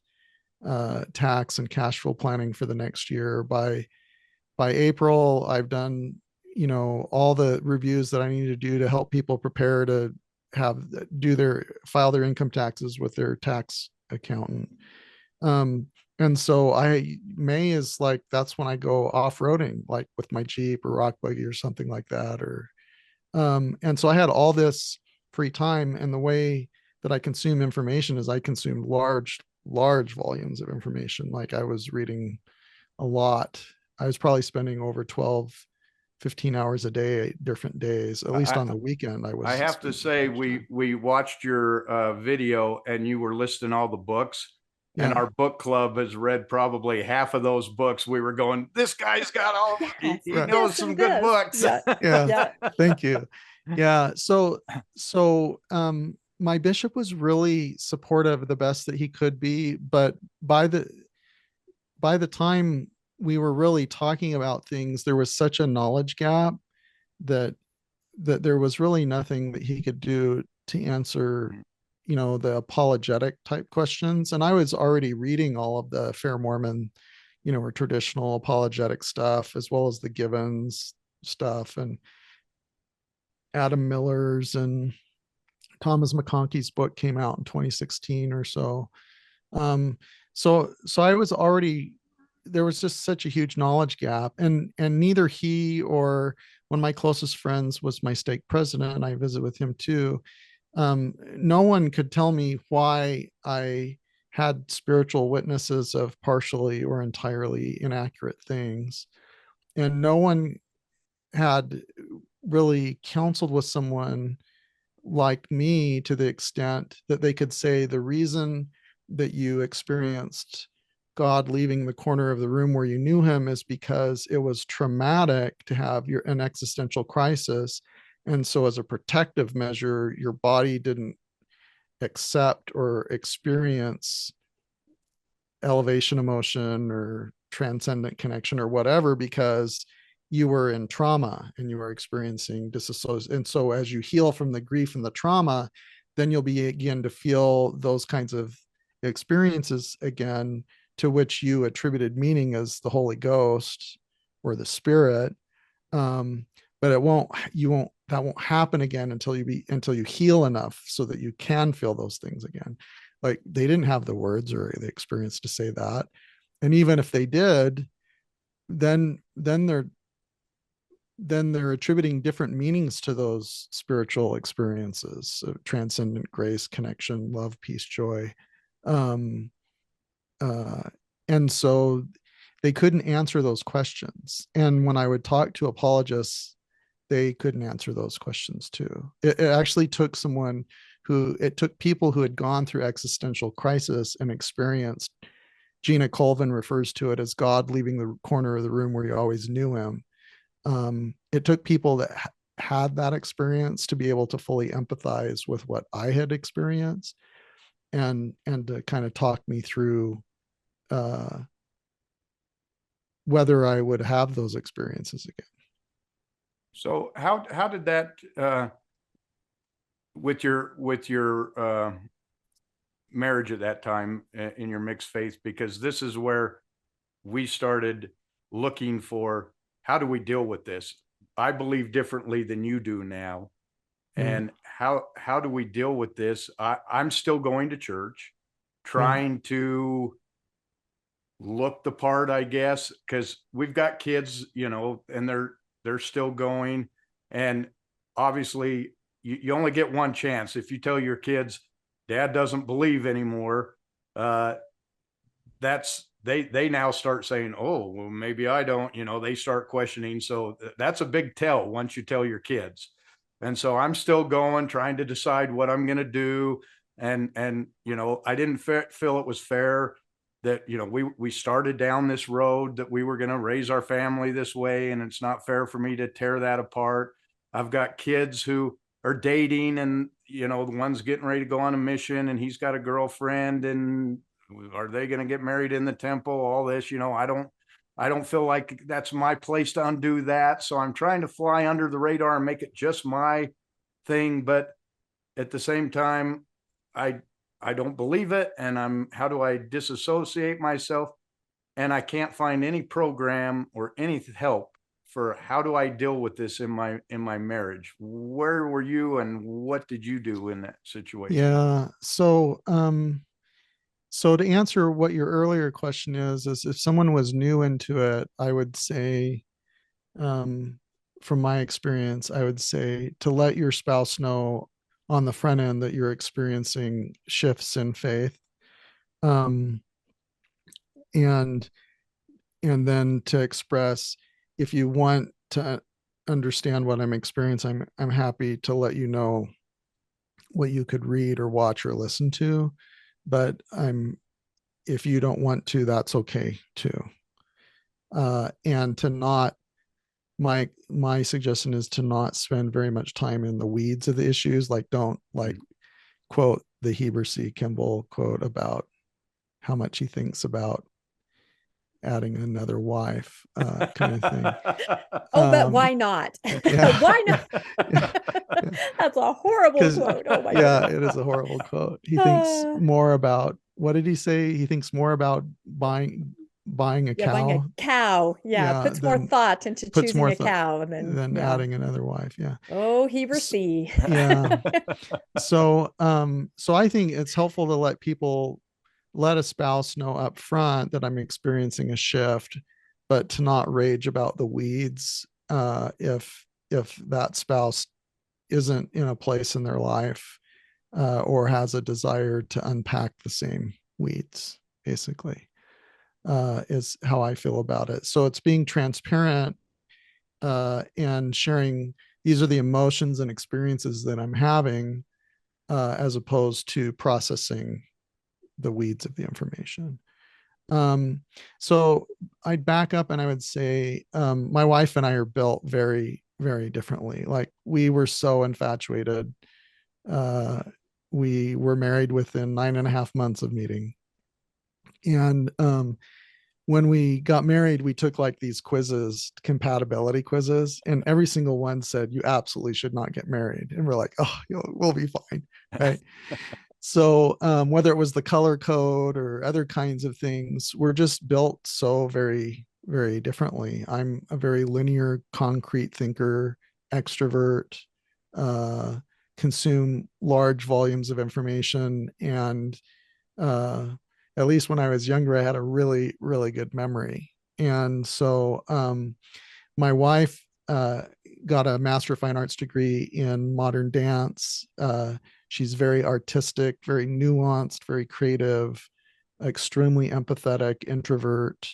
tax and cash flow planning for the next year. By April, I've done, all the reviews that I need to do to help people prepare to file their income taxes with their tax accountant. And so May is like, that's when I go off-roading, like with my Jeep or rock buggy or something like that. And so I had all this free time, and the way that I consume information is I consume large volumes of information. Like I was reading a lot. I was probably spending over 12-15 hours a day, different days, at least on the weekend. I have to say, we watched your video, and you were listing all the books. And our book club has read probably half of those books. We were going, this guy's got all, he knows some good books. Yeah. Thank you. Yeah. So my bishop was really supportive, the best that he could be. But by the time we were really talking about things, there was such a knowledge gap that there was really nothing that he could do to answer the apologetic type questions. And I was already reading all of the Fair Mormon, or traditional apologetic stuff, as well as the Givens stuff and Adam Miller's, and Thomas McConkey's book came out in 2016 or so. So I was already, there was just such a huge knowledge gap, and neither he or one of my closest friends was my stake president, and I visit with him too. No one could tell me why I had spiritual witnesses of partially or entirely inaccurate things. And no one had really counseled with someone like me to the extent that they could say the reason that you experienced God leaving the corner of the room where you knew him is because it was traumatic to have an existential crisis. And so as a protective measure, your body didn't accept or experience elevation emotion or transcendent connection or whatever, because you were in trauma and you were experiencing disassociation. And so as you heal from the grief and the trauma, then you'll begin to feel those kinds of experiences again, to which you attributed meaning as the Holy Ghost or the Spirit. But that won't happen again until you heal enough so that you can feel those things again. Like they didn't have the words or the experience to say that. And even if they did, then they're attributing different meanings to those spiritual experiences. So transcendent grace, connection, love, peace, joy. And so they couldn't answer those questions. And when I would talk to apologists, they couldn't answer those questions too. It actually took people who had gone through existential crisis and experienced, Gina Colvin refers to it as God leaving the corner of the room where you always knew him. It took people that had that experience to be able to fully empathize with what I had experienced, and to kind of talk me through whether I would have those experiences again. So how did that with your marriage at that time in your mixed faith? Because this is where we started looking for, how do we deal with this? I believe differently than you do now. And how do we deal with this? I'm still going to church, trying to look the part, I guess, because we've got kids, and they're still going. And obviously you only get one chance. If you tell your kids dad doesn't believe anymore, they now start saying, oh, well, maybe I don't, they start questioning. So that's a big tell once you tell your kids. And so I'm still going, trying to decide what I'm going to do. And, I didn't feel it was fair that, we started down this road that we were going to raise our family this way. And it's not fair for me to tear that apart. I've got kids who are dating, and, the one's getting ready to go on a mission, and he's got a girlfriend, and are they going to get married in the temple? All this, I don't feel like that's my place to undo that. So I'm trying to fly under the radar and make it just my thing. But at the same time, I don't believe it. And how do I disassociate myself? And I can't find any program or any help for how do I deal with this in my marriage. Where were you, and what did you do in that situation? Yeah. So to answer what your earlier question is if someone was new into it, I would say, from my experience, I would say to let your spouse know on the front end that you're experiencing shifts in faith. And then to express, if you want to understand what I'm experiencing, I'm happy to let you know what you could read or watch or listen to, but if you don't want to, that's okay too. And to not, my suggestion is to not spend very much time in the weeds of the issues. Like, don't quote the Heber C. Kimball quote about how much he thinks about adding another wife, kind of thing. But why not? Yeah. Why not? That's a horrible quote. Oh my God. It is a horrible quote. He thinks more about, what did he say? He thinks more about buying a cow. Buying a cow. Yeah. Puts more thought into choosing a cow than adding another wife. Yeah. Oh, Heber C. Yeah. So I think it's helpful to let a spouse know up front that I'm experiencing a shift, but to not rage about the weeds if that spouse isn't in a place in their life or has a desire to unpack the same weeds, basically, is how I feel about it. So it's being transparent and sharing, these are the emotions and experiences that I'm having, as opposed to processing the weeds of the information. So I'd back up and I would say, my wife and I are built very, very differently. Like, we were so infatuated. We were married within 9.5 months of meeting. And when we got married, we took like these quizzes, compatibility quizzes, and every single one said, you absolutely should not get married. And we're like, oh, we'll be fine. Right. So whether it was the color code or other kinds of things, we're just built so very, very differently. I'm a very linear, concrete thinker, extrovert, consume large volumes of information. And at least when I was younger, I had a really, really good memory. And so my wife got a Master of Fine Arts degree in modern dance. She's very artistic, very nuanced, very creative, extremely empathetic, introvert,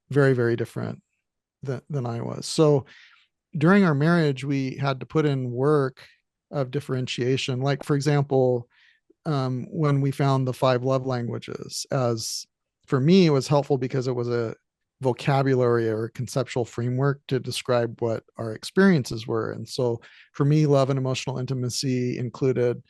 very, very different than I was. So during our marriage, we had to put in work of differentiation. Like, for example, when we found the 5 love languages, as for me, it was helpful because it was a vocabulary or conceptual framework to describe what our experiences were. And so for me, love and emotional intimacy included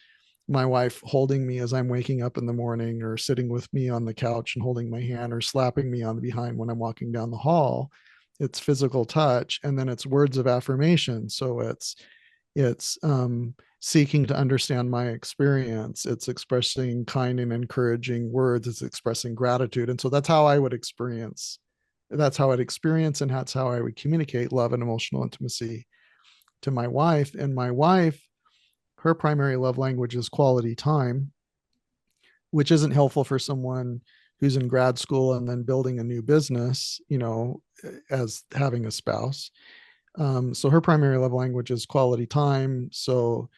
my wife holding me as I'm waking up in the morning, or sitting with me on the couch and holding my hand, or slapping me on the behind when I'm walking down the hall. It's physical touch. And then it's words of affirmation. So it's seeking to understand my experience. It's expressing kind and encouraging words. It's expressing gratitude. And so that's how I would experience. That's how I'd experience, and that's how I would communicate love and emotional intimacy to my wife. And my wife, her primary love language is quality time, which isn't helpful for someone who's in grad school and then building a new business, as having a spouse. So her primary love language is quality time. So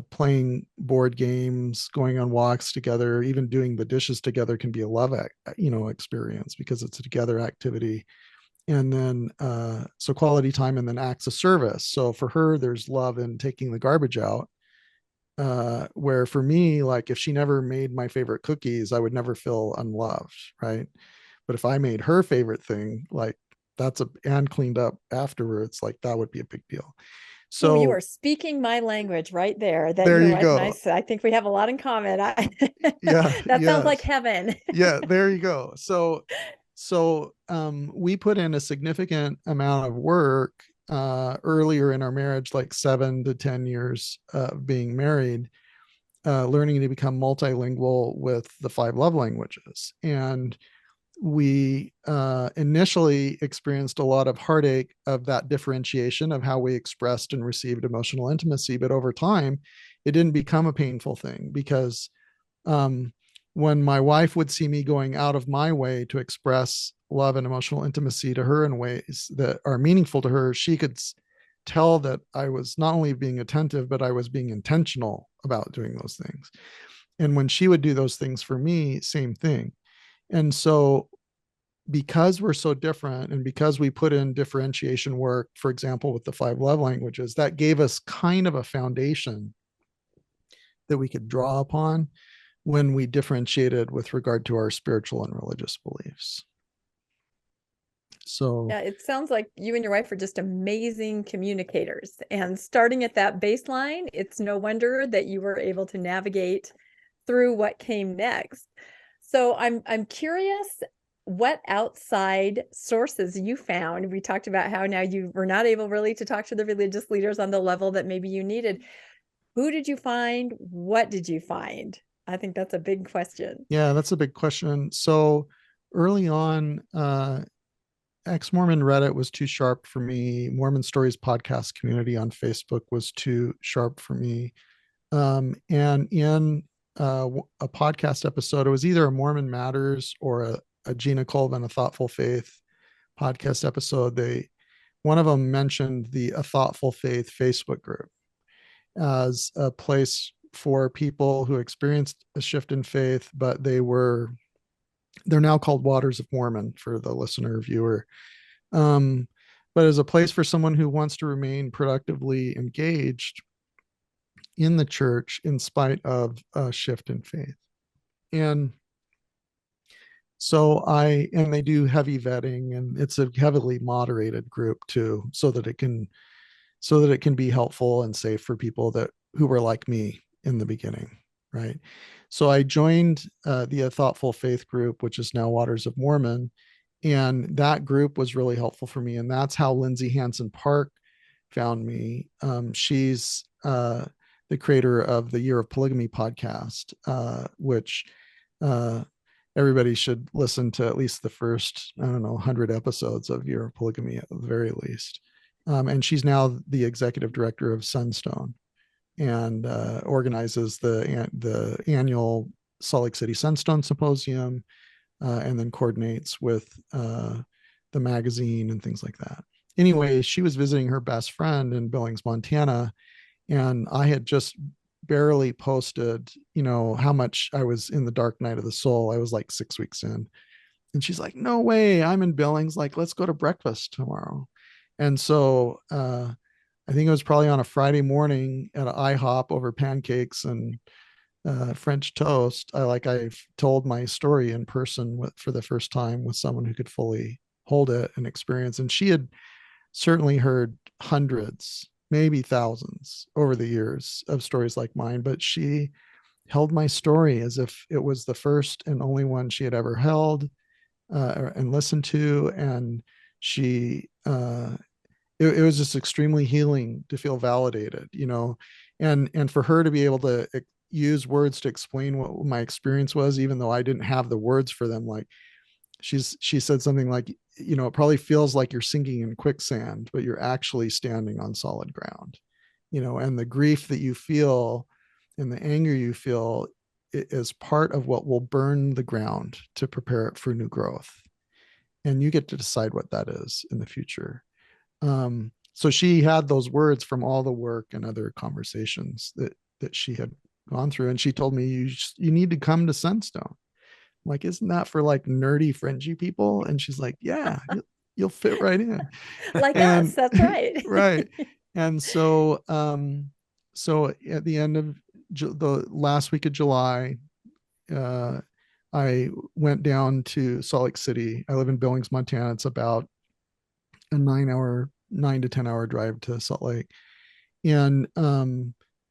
playing board games, going on walks together, even doing the dishes together can be a love experience, because it's a together activity. And then so quality time, and then acts of service. So for her, there's love in taking the garbage out, where for me, like if she never made my favorite cookies, I would never feel unloved, right? But if I made her favorite thing, like and cleaned up afterwards, like that would be a big deal. So you are speaking my language right there. That there your you wife go. and I think we have a lot in common. Yeah, that sounds like heaven. Yeah, there you go. So we put in a significant amount of work earlier in our marriage, like 7 to 10 years of being married, learning to become multilingual with the 5 love languages. And we initially experienced a lot of heartache of that differentiation of how we expressed and received emotional intimacy. But over time, it didn't become a painful thing, because when my wife would see me going out of my way to express love and emotional intimacy to her in ways that are meaningful to her, she could tell that I was not only being attentive, but I was being intentional about doing those things. And when she would do those things for me, same thing. And so because we're so different, and because we put in differentiation work, for example, with the 5 love languages, that gave us kind of a foundation that we could draw upon when we differentiated with regard to our spiritual and religious beliefs. So yeah, it sounds like you and your wife are just amazing communicators. And starting at that baseline, it's no wonder that you were able to navigate through what came next. So I'm curious what outside sources you found. We talked about how now you were not able really to talk to the religious leaders on the level that maybe you needed. Who did you find? What did you find? I think that's a big question. Yeah, that's a big question. So early on, ex-Mormon Reddit was too sharp for me. Mormon Stories podcast community on Facebook was too sharp for me. And in a podcast episode, it was either a Mormon Matters or a Gina Colvin, A Thoughtful Faith podcast episode. One of them mentioned the A Thoughtful Faith Facebook group as a place for people who experienced a shift in faith, but they're now called Waters of Mormon for the listener viewer. But as a place for someone who wants to remain productively engaged in the church in spite of a shift in faith. And so they do heavy vetting, and it's a heavily moderated group too, so that it can be helpful and safe for people who were like me in the beginning, right? So I joined the Thoughtful Faith group, which is now Waters of Mormon, and that group was really helpful for me. And that's how Lindsay Hansen Park found me. She's the creator of the Year of Polygamy podcast, which everybody should listen to at least the first, 100 episodes of Year of Polygamy at the very least. And she's now the executive director of Sunstone, and organizes the annual Salt Lake City Sunstone Symposium, and then coordinates with the magazine and things like that. Anyway, she was visiting her best friend in Billings, Montana, and I had just barely posted, how much I was in the dark night of the soul. I was like 6 weeks in. And she's like, no way, I'm in Billings. Like, let's go to breakfast tomorrow. And so I think it was probably on a Friday morning at an IHOP over pancakes and French toast. I told my story in person for the first time with someone who could fully hold it and experience. And she had certainly heard hundreds, maybe thousands over the years of stories like mine, but she held my story as if it was the first and only one she had ever held and listened to. And it was just extremely healing to feel validated, and for her to be able to use words to explain what my experience was, even though I didn't have the words for them. Like she said something like, it probably feels like you're sinking in quicksand, but you're actually standing on solid ground, and the grief that you feel and the anger you feel is part of what will burn the ground to prepare it for new growth. And you get to decide what that is in the future. So she had those words from all the work and other conversations that she had gone through. And she told me, you need to come to Sunstone. I'm like, isn't that for like nerdy, fringy people? And she's like, yeah, you'll fit right in. Like us, that's right. Right. And so at the end of the last week of July, I went down to Salt Lake City. I live in Billings, Montana. It's about a 9 to 10 hour drive to Salt Lake. And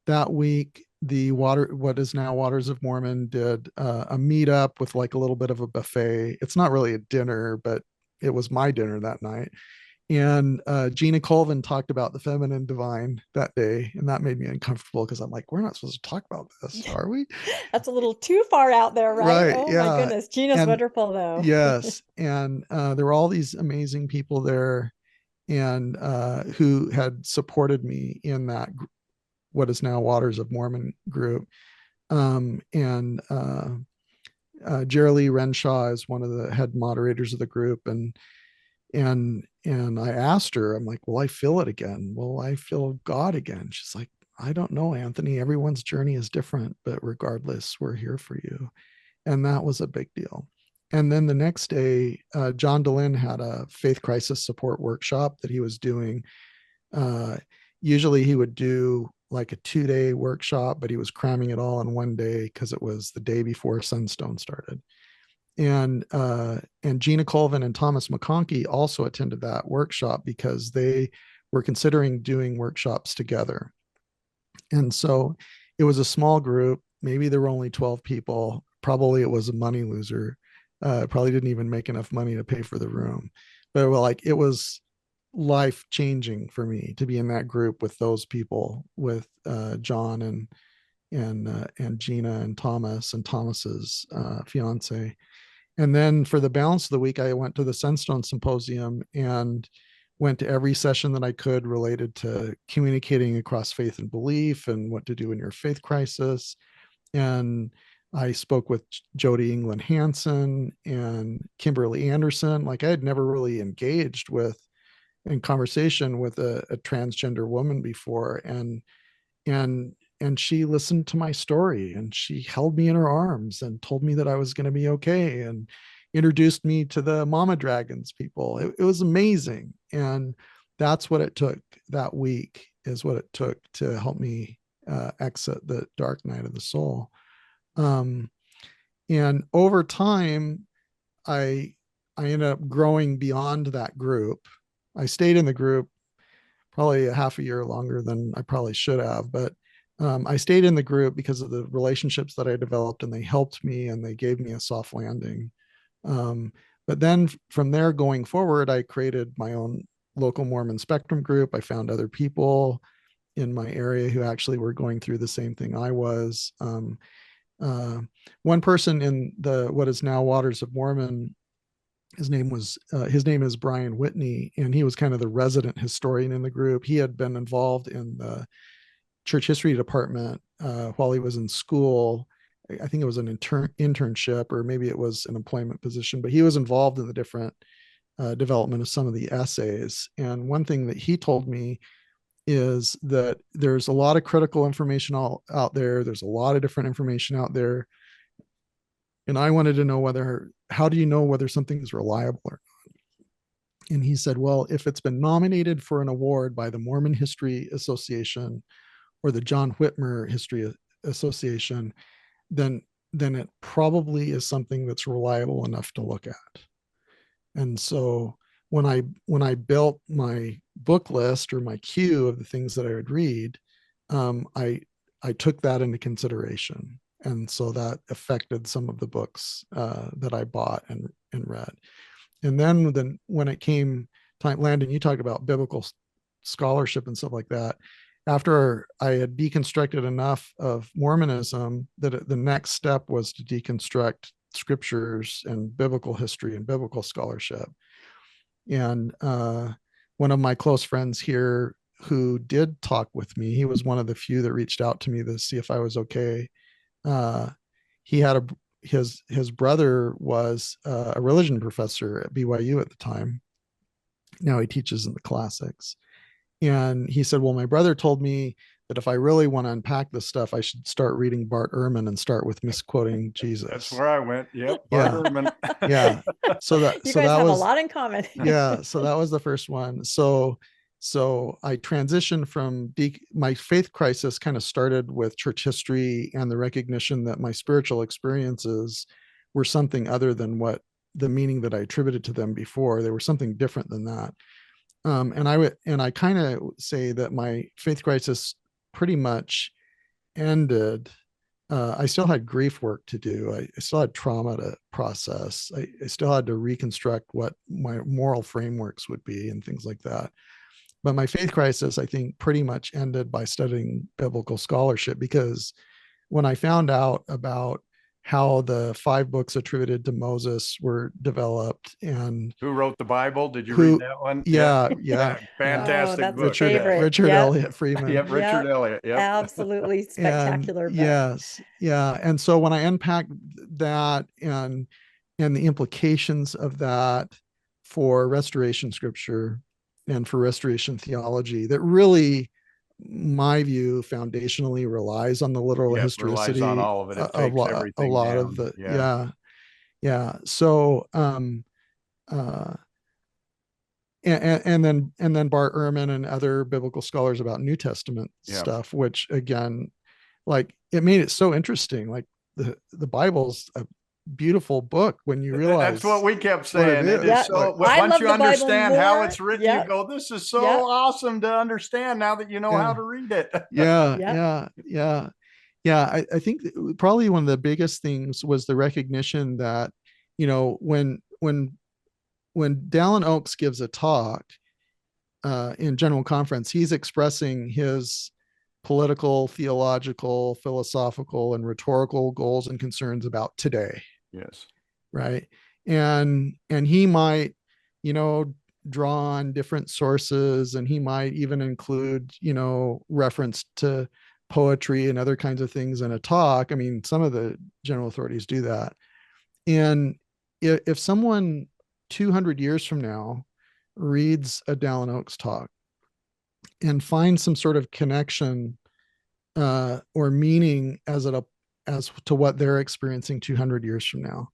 that week, what is now Waters of Mormon, did a meetup with like a little bit of a buffet. It's not really a dinner, but it was my dinner that night. And Gina Colvin talked about the feminine divine that day, and that made me uncomfortable because I'm like, we're not supposed to talk about this, are we? That's a little too far out there, right? Oh yeah. my goodness, Gina's wonderful though. Yes, and there were all these amazing people there, and who had supported me in that what is now Waters of Mormon group. And Jerry Lee Renshaw is one of the head moderators of the group, and I asked her, I'm like, will I feel it again? Will I feel God again? She's like, I don't know, Anthony. Everyone's journey is different, but regardless, we're here for you. And that was a big deal. And then the next day, John Dehlin had a faith crisis support workshop that he was doing. Usually he would do like a 2-day workshop, but he was cramming it all in one day because it was the day before Sunstone started. And Gina Colvin and Thomas McConkie also attended that workshop because they were considering doing workshops together. And so it was a small group. Maybe there were only 12 people. Probably it was a money loser. Probably didn't even make enough money to pay for the room. But it was life changing for me to be in that group with those people, with John and Gina and Thomas and Thomas's fiance. And then for the balance of the week, I went to the Sunstone Symposium and went to every session that I could related to communicating across faith and belief and what to do in your faith crisis. And I spoke with Jody England Hansen and Kimberly Anderson. Like, I had never really engaged in conversation with a transgender woman before. And she listened to my story, and she held me in her arms and told me that I was going to be okay, and introduced me to the Mama Dragons people. It was amazing. And that's what it took. That week is what it took to help me exit the dark night of the soul. And over time, I ended up growing beyond that group. I stayed in the group probably a half a year longer than I probably should have, but I stayed in the group because of the relationships that I developed, and they helped me and they gave me a soft landing. But then from there going forward, I created my own local Mormon spectrum group. I found other people in my area who actually were going through the same thing I was. One person in what is now Waters of Mormon, his name is Brian Whitney, and he was kind of the resident historian in the group. He had been involved in the church history department while he was in school. I think it was an internship, or maybe it was an employment position, but he was involved in the different development of some of the essays. And one thing that he told me is that there's a lot of critical information out there. There's a lot of different information out there. And I wanted to know how do you know whether something is reliable or not? And he said, well, if it's been nominated for an award by the Mormon History Association or the John Whitmer History Association, then it probably is something that's reliable enough to look at. And so when I built my book list, or my queue of the things that I would read, I took that into consideration. And so that affected some of the books that I bought and read. And then when it came time, Landon, you talk about biblical scholarship and stuff like that. After I had deconstructed enough of Mormonism, that the next step was to deconstruct scriptures and biblical history and biblical scholarship. And one of my close friends here who did talk with me, he was one of the few that reached out to me to see if I was okay. He had his brother was a religion professor at BYU at the time. Now he teaches in the classics. And he said, well, my brother told me that if I really want to unpack this stuff, I should start reading Bart Ehrman and start with misquoting Jesus. That's where I went. Yep. Bart Ehrman. Yeah. So you guys have a lot in common. Yeah. So that was the first one. So So I transitioned from my faith crisis kind of started with church history and the recognition that my spiritual experiences were something other than what the meaning that I attributed to them before. They were something different than that. And I kind of say that my faith crisis pretty much ended. I still had grief work to do. I still had trauma to process. I still had to reconstruct what my moral frameworks would be and things like that. But my faith crisis, I think, pretty much ended by studying biblical scholarship, because when I found out about how the 5 books attributed to Moses were developed and who wrote the Bible. Did you read that one? Yeah. Fantastic book. Richard Elliott Freeman. Yep, Richard Elliott. Yep. Absolutely spectacular book. Yes. Yeah. And so when I unpacked that and the implications of that for restoration scripture and for restoration theology, that really, my view, foundationally relies on the literal historicity. Relies on all of it. It takes everything a lot down. of the So and then Bart Ehrman and other biblical scholars about New Testament stuff, which again, like, it made it so interesting. Like the Bible's a beautiful book when you realize. That's what we kept saying. It is so, once you understand how it's written, you go, this is so awesome to understand now that you know how to read it. Yeah. I think probably one of the biggest things was the recognition that, when Dallin Oaks gives a talk in general conference, he's expressing his political, theological, philosophical, and rhetorical goals and concerns about today. Yes. Right. And he might, draw on different sources, and he might even include, reference to poetry and other kinds of things in a talk. I mean, some of the general authorities do that. And if someone 200 years from now reads a Dallin Oaks talk and finds some sort of connection or meaning as to what they're experiencing 200 years from now,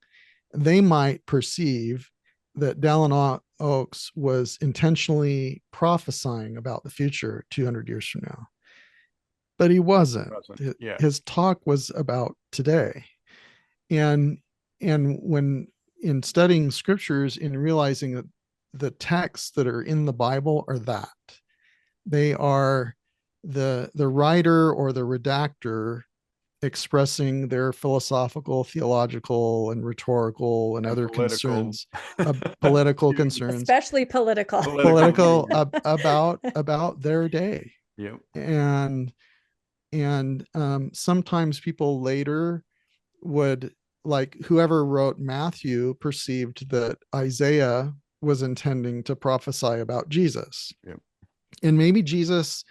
they might perceive that Dallin Oaks was intentionally prophesying about the future 200 years from now. But he wasn't. His talk was about today. And when in studying scriptures, in realizing that the texts that are in the Bible are that. They are the writer or the redactor expressing their philosophical, theological, and rhetorical and other concerns, political concerns, especially political about their day. Yep. And sometimes people later would, like whoever wrote Matthew, perceived that Isaiah was intending to prophesy about Jesus. Yep. And maybe Jesus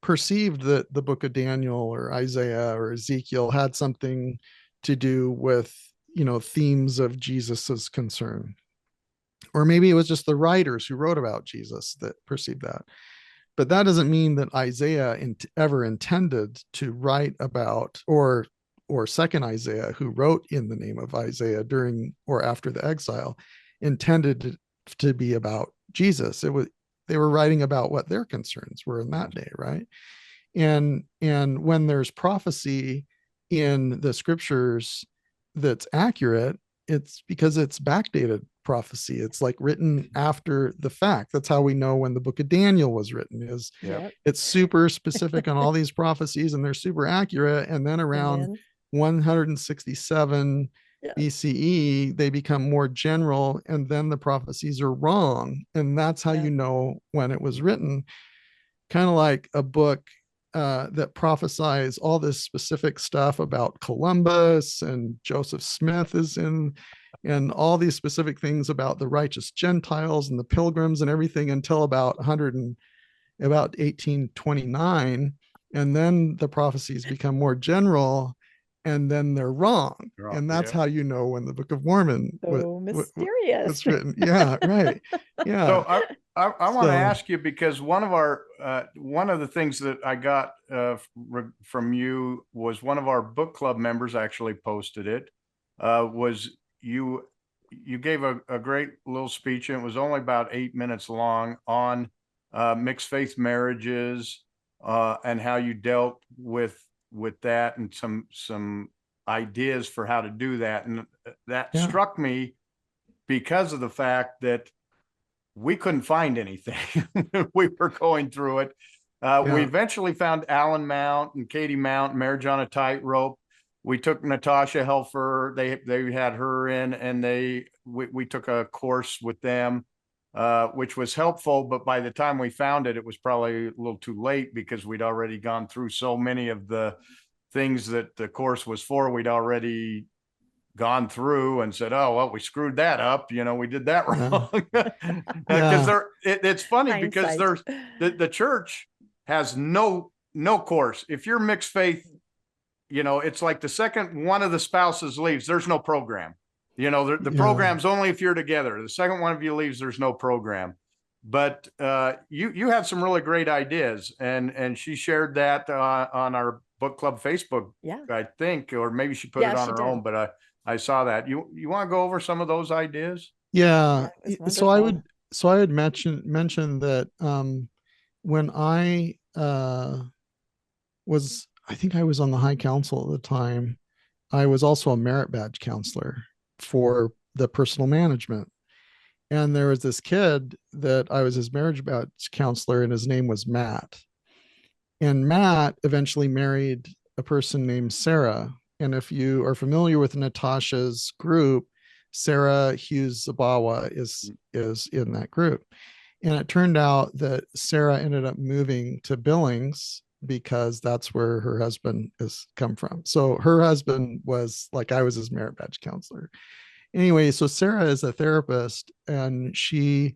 perceived that the book of Daniel or Isaiah or Ezekiel had something to do with, themes of Jesus's concern. Or maybe it was just the writers who wrote about Jesus that perceived that. But that doesn't mean that Isaiah ever intended to write about, or second Isaiah, who wrote in the name of Isaiah during or after the exile, intended to be about Jesus. They were writing about what their concerns were in that day, right? And when there's prophecy in the scriptures that's accurate, it's because it's backdated prophecy. It's like written after the fact. That's how we know when the book of Daniel was written. It's super specific on all these prophecies, and they're super accurate. And then around 167 BCE, they become more general, and then the prophecies are wrong. And that's how you know when it was written. Kind of like a book that prophesies all this specific stuff about Columbus and Joseph Smith is in, and all these specific things about the righteous Gentiles and the pilgrims and everything until about 1829. And then the prophecies become more general, and then they're wrong. And that's how you know when the Book of Mormon mysterious was written. Yeah, right. Yeah. So I want to ask you, because one of the things that I got from you was one of our book club members actually posted it. Was you gave a great little speech, and it was only about 8 minutes long, on mixed faith marriages, and how you dealt with that, and some ideas for how to do that. And that struck me because of the fact that we couldn't find anything. We were going through it. We eventually found Alan Mount and Katie Mount, Marriage on a Tightrope. We took Natasha Helfer. They had her in, and we took a course with them, which was helpful. But by the time we found it, it was probably a little too late, because we'd already gone through so many of the things that the course was for. We'd already gone through and said, oh, well, we screwed that up. We did that wrong. Because it's funny. Hindsight. Because there's the church has no course. If you're mixed faith, it's like the second one of the spouses leaves, there's no program. The program's only if you're together. The second one of you leaves, there's no program. But you had some really great ideas, and she shared that on our book club Facebook, I think, or maybe she put it on her own, but I saw that. You want to go over some of those ideas? Yeah. So I would mention that when I think I was on the High Council at the time, I was also a merit badge counselor for the personal management. And there was this kid that I was his marriage badge counselor, and his name was Matt. And Matt eventually married a person named Sarah. And if you are familiar with Natasha's group, Sarah Hughes Zabawa is in that group. And it turned out that Sarah ended up moving to Billings because that's where her husband has come from. So her husband was like, I was his merit badge counselor. Anyway, so Sarah is a therapist, and she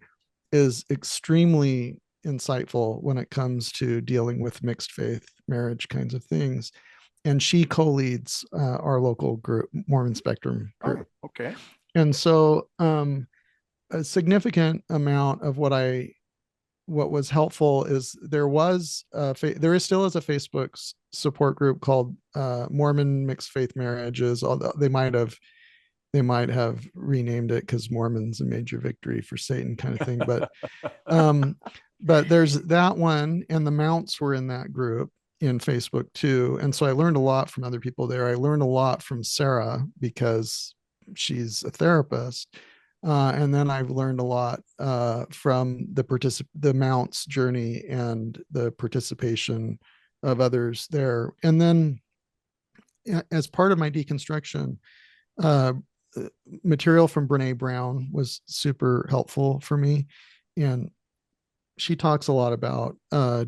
is extremely insightful when it comes to dealing with mixed faith marriage kinds of things. And she co-leads our local group, Mormon Spectrum group. Oh, okay. And so a significant amount of what was helpful is there still is a Facebook support group called Mormon Mixed Faith Marriages, although they might have renamed it because Mormon's a major victory for Satan kind of thing. But there's that one, and the Mounts were in that group in Facebook too. And so I learned a lot from other people there. I learned a lot from Sarah because she's a therapist. And then I've learned a lot from the Mounts journey and the participation of others there. And then as part of my deconstruction, material from Brene Brown was super helpful for me. And she talks a lot about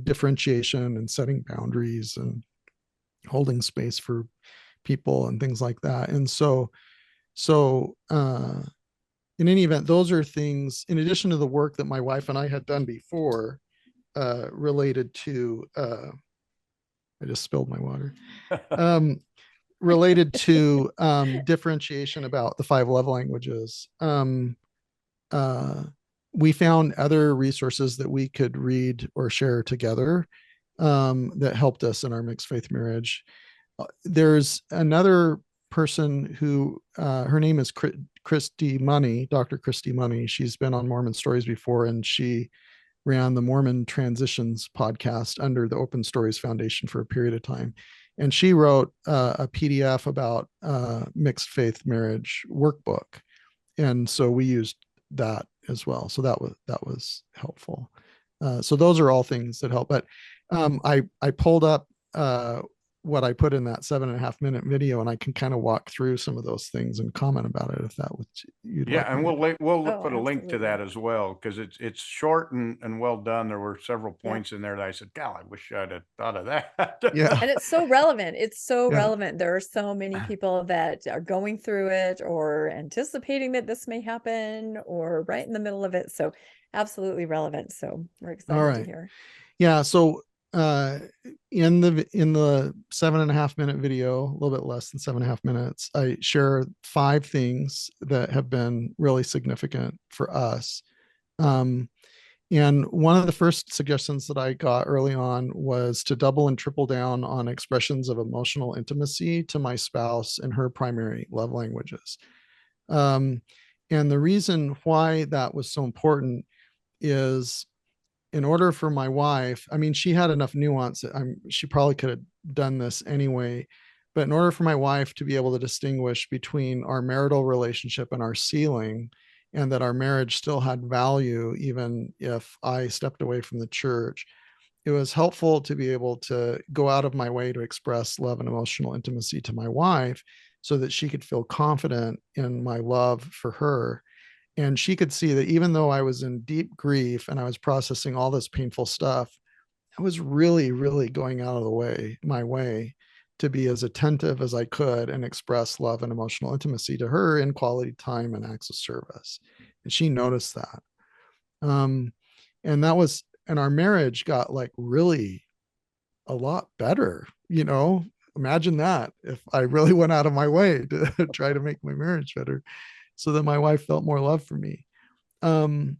differentiation and setting boundaries and holding space for people and things like that. And so in any event, those are things in addition to the work that my wife and I had done before related to I just spilled my water. Related to differentiation about the 5 love languages. We found other resources that we could read or share together that helped us in our mixed faith marriage. There's another person who her name is Christy Money, Dr. Christy Money. She's been on Mormon Stories before, and she ran the Mormon Transitions podcast under the Open Stories Foundation for a period of time. And she wrote a PDF about mixed faith marriage workbook. And so we used that as well. So that was helpful. So those are all things that help. But I pulled up what I put in that 7.5-minute video, and I can kind of walk through some of those things and comment about it if that would you'd like. And we'll put a link to that as well, because it's short and well done. There were several points in there that I said, God, I wish I'd have thought of that. Yeah. And it's so relevant. It's so relevant. There are so many people that are going through it or anticipating that this may happen or right in the middle of it. So absolutely relevant. So we're excited to hear. Yeah. So in the 7.5-minute video, a little bit less than 7.5 minutes, I share 5 things that have been really significant for us. And one of the first suggestions that I got early on was to double and triple down on expressions of emotional intimacy to my spouse in her primary love languages. And the reason why that was so important is in order for my wife, I mean, she had enough nuance. She probably could have done this anyway, but in order for my wife to be able to distinguish between our marital relationship and our ceiling, and that our marriage still had value, even if I stepped away from the church, it was helpful to be able to go out of my way to express love and emotional intimacy to my wife so that she could feel confident in my love for her. And she could see that even though I was in deep grief and I was processing all this painful stuff, I was really, really going out of my way to be as attentive as I could and express love and emotional intimacy to her in quality time and acts of service. And she noticed that. And our marriage got like really a lot better, imagine that if I really went out of my way to try to make my marriage better so that my wife felt more love for me, from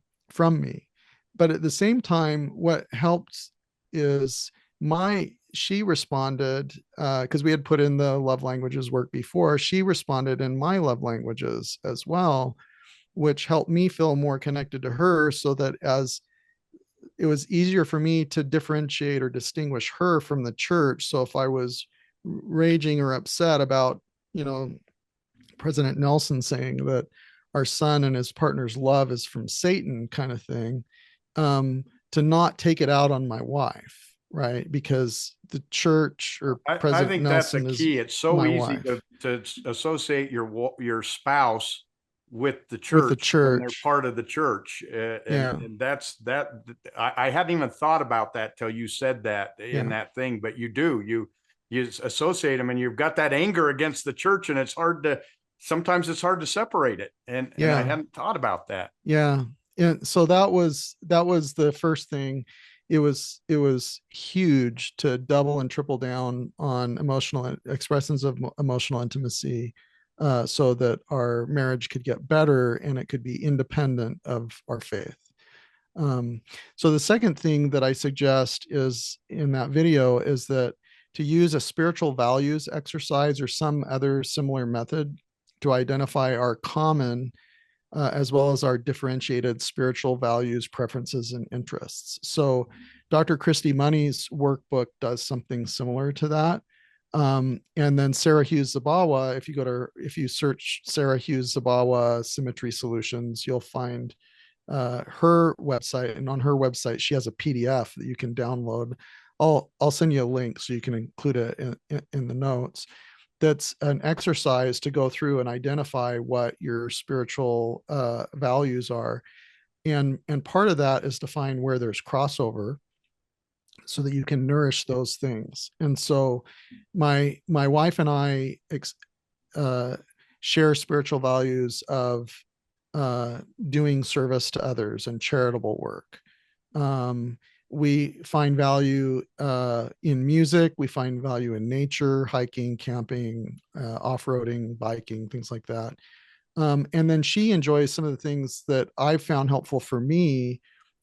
me. But at the same time, what helped is she responded, because we had put in the love languages work before, she responded in my love languages as well, which helped me feel more connected to her, so that as it was easier for me to differentiate or distinguish her from the church. So if I was raging or upset about, President Nelson saying that our son and his partner's love is from Satan kind of thing, to not take it out on my wife, right? Because the church or President I think Nelson that's a key. It's so easy wife. to associate your spouse with the church, With the church, when they're part of the church. And that's that. I hadn't even thought about that till you said that in that thing, but you associate them, and you've got that anger against the church, and sometimes it's hard to separate it. And I hadn't thought about that. Yeah. And so that was the first thing. It was huge to double and triple down on emotional expressions of emotional intimacy, so that our marriage could get better and it could be independent of our faith. So the second thing that I suggest is in that video is that to use a spiritual values exercise or some other similar method to identify our common, as well as our differentiated spiritual values, preferences, and interests. So Dr. Christy Money's workbook does something similar to that. And then Sarah Hughes Zabawa, if you search Sarah Hughes Zabawa Symmetry Solutions, you'll find her website. And on her website, she has a PDF that you can download. I'll send you a link so you can include it in the notes. That's an exercise to go through and identify what your spiritual values are. And part of that is to find where there's crossover so that you can nourish those things. And so my wife and I share spiritual values of doing service to others and charitable work. We find value in music. We find value in nature, hiking, camping, off-roading, biking, things like that. And then she enjoys some of the things that I've found helpful for me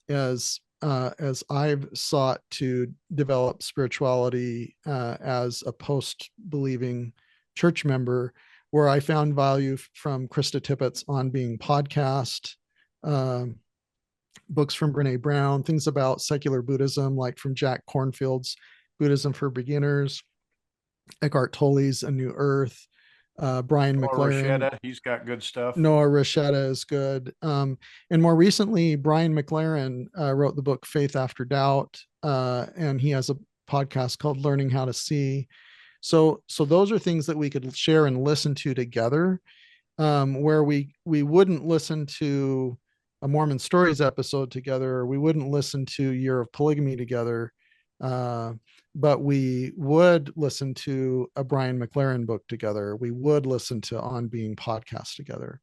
as I've sought to develop spirituality as a post-believing church member, where I found value from Krista Tippett's On Being podcast, books from Brene Brown, things about secular Buddhism, like from Jack Kornfield's Buddhism for Beginners, Eckhart Tolle's A New Earth, Brian McLaren. Rasheta, he's got good stuff. Noah Rasheta is good. And more recently, Brian McLaren wrote the book Faith After Doubt, and he has a podcast called Learning How to See. So those are things that we could share and listen to together, where we wouldn't listen to a Mormon Stories episode together, or we wouldn't listen to Year of Polygamy together, but we would listen to a Brian McLaren book together. We would listen to On Being podcast together.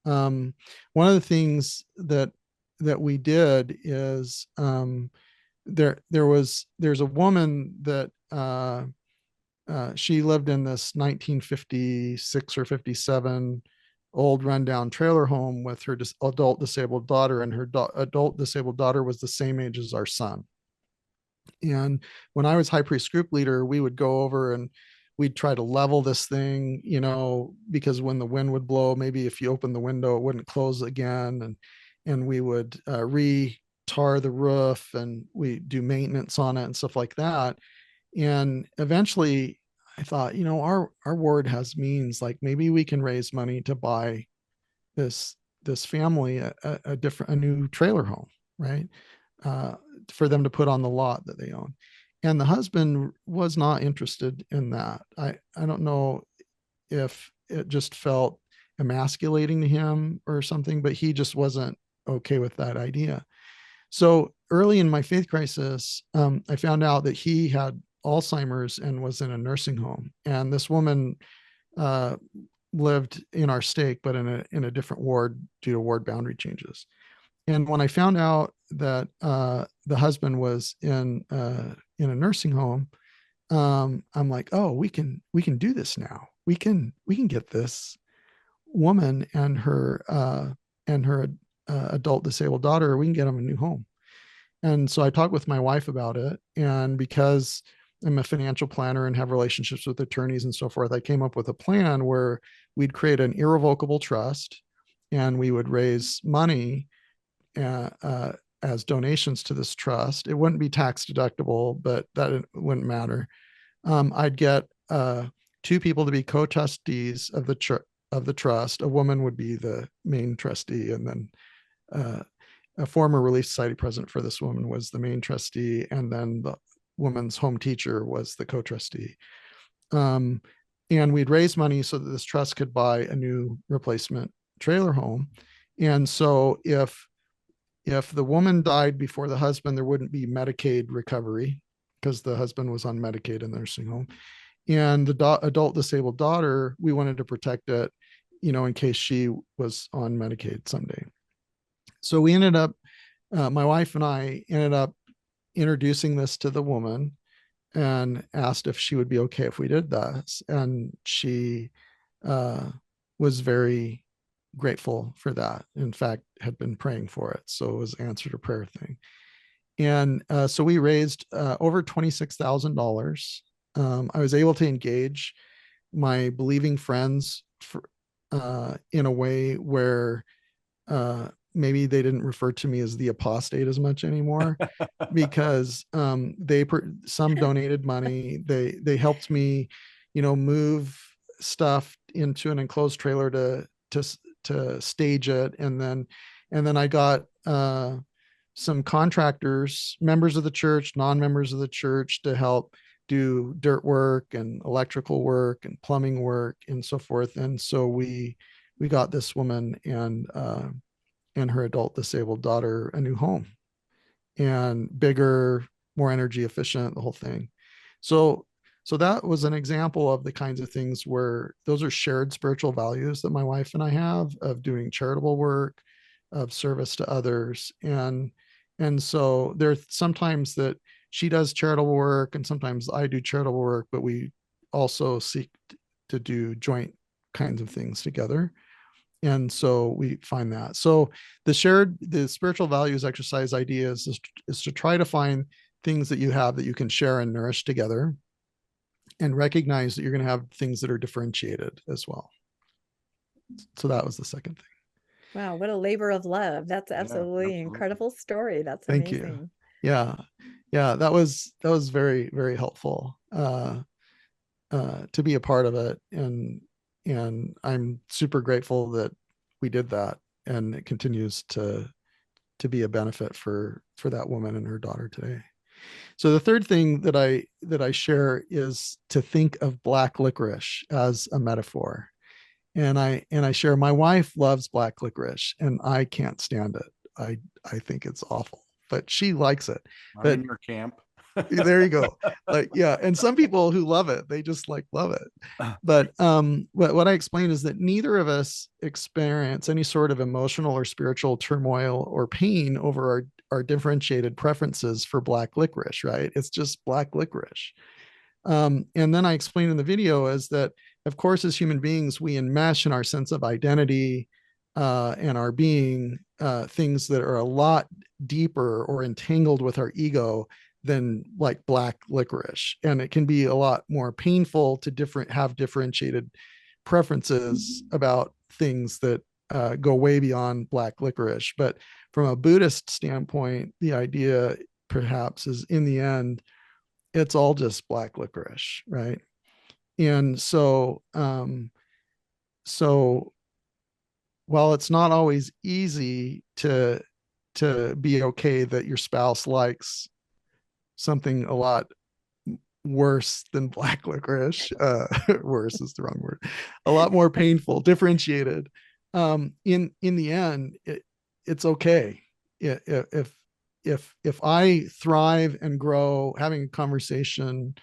One of the things that we did is there's a woman that she lived in this 1956 or 57 old rundown trailer home with her adult disabled daughter, and her adult disabled daughter was the same age as our son. And when I was high priest group leader, we would go over and we'd try to level this thing, because when the wind would blow, maybe if you open the window, it wouldn't close again. And we would tar the roof and we do maintenance on it and stuff like that. And eventually I thought, our ward has means, like maybe we can raise money to buy this family a new trailer home, right? For them to put on the lot that they own. And the husband was not interested in that. I don't know if it just felt emasculating to him or something, but he just wasn't okay with that idea. So early in my faith crisis, I found out that he had Alzheimer's and was in a nursing home. And this woman lived in our stake, but in a different ward due to ward boundary changes. And when I found out that the husband was in a nursing home, I'm like, oh, we can do this now. We can get this woman and her adult disabled daughter. We can get them a new home. And so I talked with my wife about it. And because I'm a financial planner and have relationships with attorneys and so forth, I came up with a plan where we'd create an irrevocable trust and we would raise money as donations to this trust. It wouldn't be tax deductible, but that wouldn't matter. I'd get 2 people to be co-trustees of the trust. A woman would be the main trustee, and then a former Relief Society president for this woman was the main trustee, and then the woman's home teacher was the co-trustee. And we'd raise money so that this trust could buy a new replacement trailer home. And so if the woman died before the husband, there wouldn't be Medicaid recovery because the husband was on Medicaid in the nursing home. And the adult disabled daughter, we wanted to protect it, in case she was on Medicaid someday. So we ended up, my wife and I ended up introducing this to the woman and asked if she would be okay if we did this. And she was very grateful for that. In fact, had been praying for it. So it was answered a prayer thing. And so we raised over $26,000. I was able to engage my believing friends in a way where maybe they didn't refer to me as the apostate as much anymore because some donated money. They helped me, move stuff into an enclosed trailer to stage it. And then I got some contractors, members of the church, non-members of the church, to help do dirt work and electrical work and plumbing work and so forth. And so we got this woman and her adult disabled daughter a new home, and bigger, more energy efficient, the whole thing. So that was an example of the kinds of things where those are shared spiritual values that my wife and I have, of doing charitable work, of service to others. And so there's sometimes that she does charitable work and sometimes I do charitable work, but we also seek to do joint kinds of things together. And so we find that. So the spiritual values exercise idea is to try to find things that you have that you can share and nourish together, and recognize that you're going to have things that are differentiated as well. So that was the second thing. Wow, what a labor of love. That's absolutely incredible story. That's Thank amazing. you. Yeah, that was very, very helpful to be a part of it. And I'm super grateful that we did that, and it continues to be a benefit for that woman and her daughter today. So the third thing that I share is to think of black licorice as a metaphor. And I share, my wife loves black licorice and I can't stand it. I think it's awful, but she likes it. I'm in your camp. There you go. Like, yeah. And some people who love it, they just love it. But what I explain is that neither of us experience any sort of emotional or spiritual turmoil or pain over our differentiated preferences for black licorice, right? It's just black licorice. And then I explain in the video is that, of course, as human beings, we enmesh in our sense of identity and our being things that are a lot deeper or entangled with our ego than like black licorice. And it can be a lot more painful to have differentiated preferences about things that go way beyond black licorice. But from a Buddhist standpoint, the idea perhaps is, in the end, it's all just black licorice, right? And so while it's not always easy to be okay that your spouse likes something a lot worse than black licorice, worse is the wrong word, a lot more painful, differentiated, in the end, it's okay. If I thrive and grow having a conversation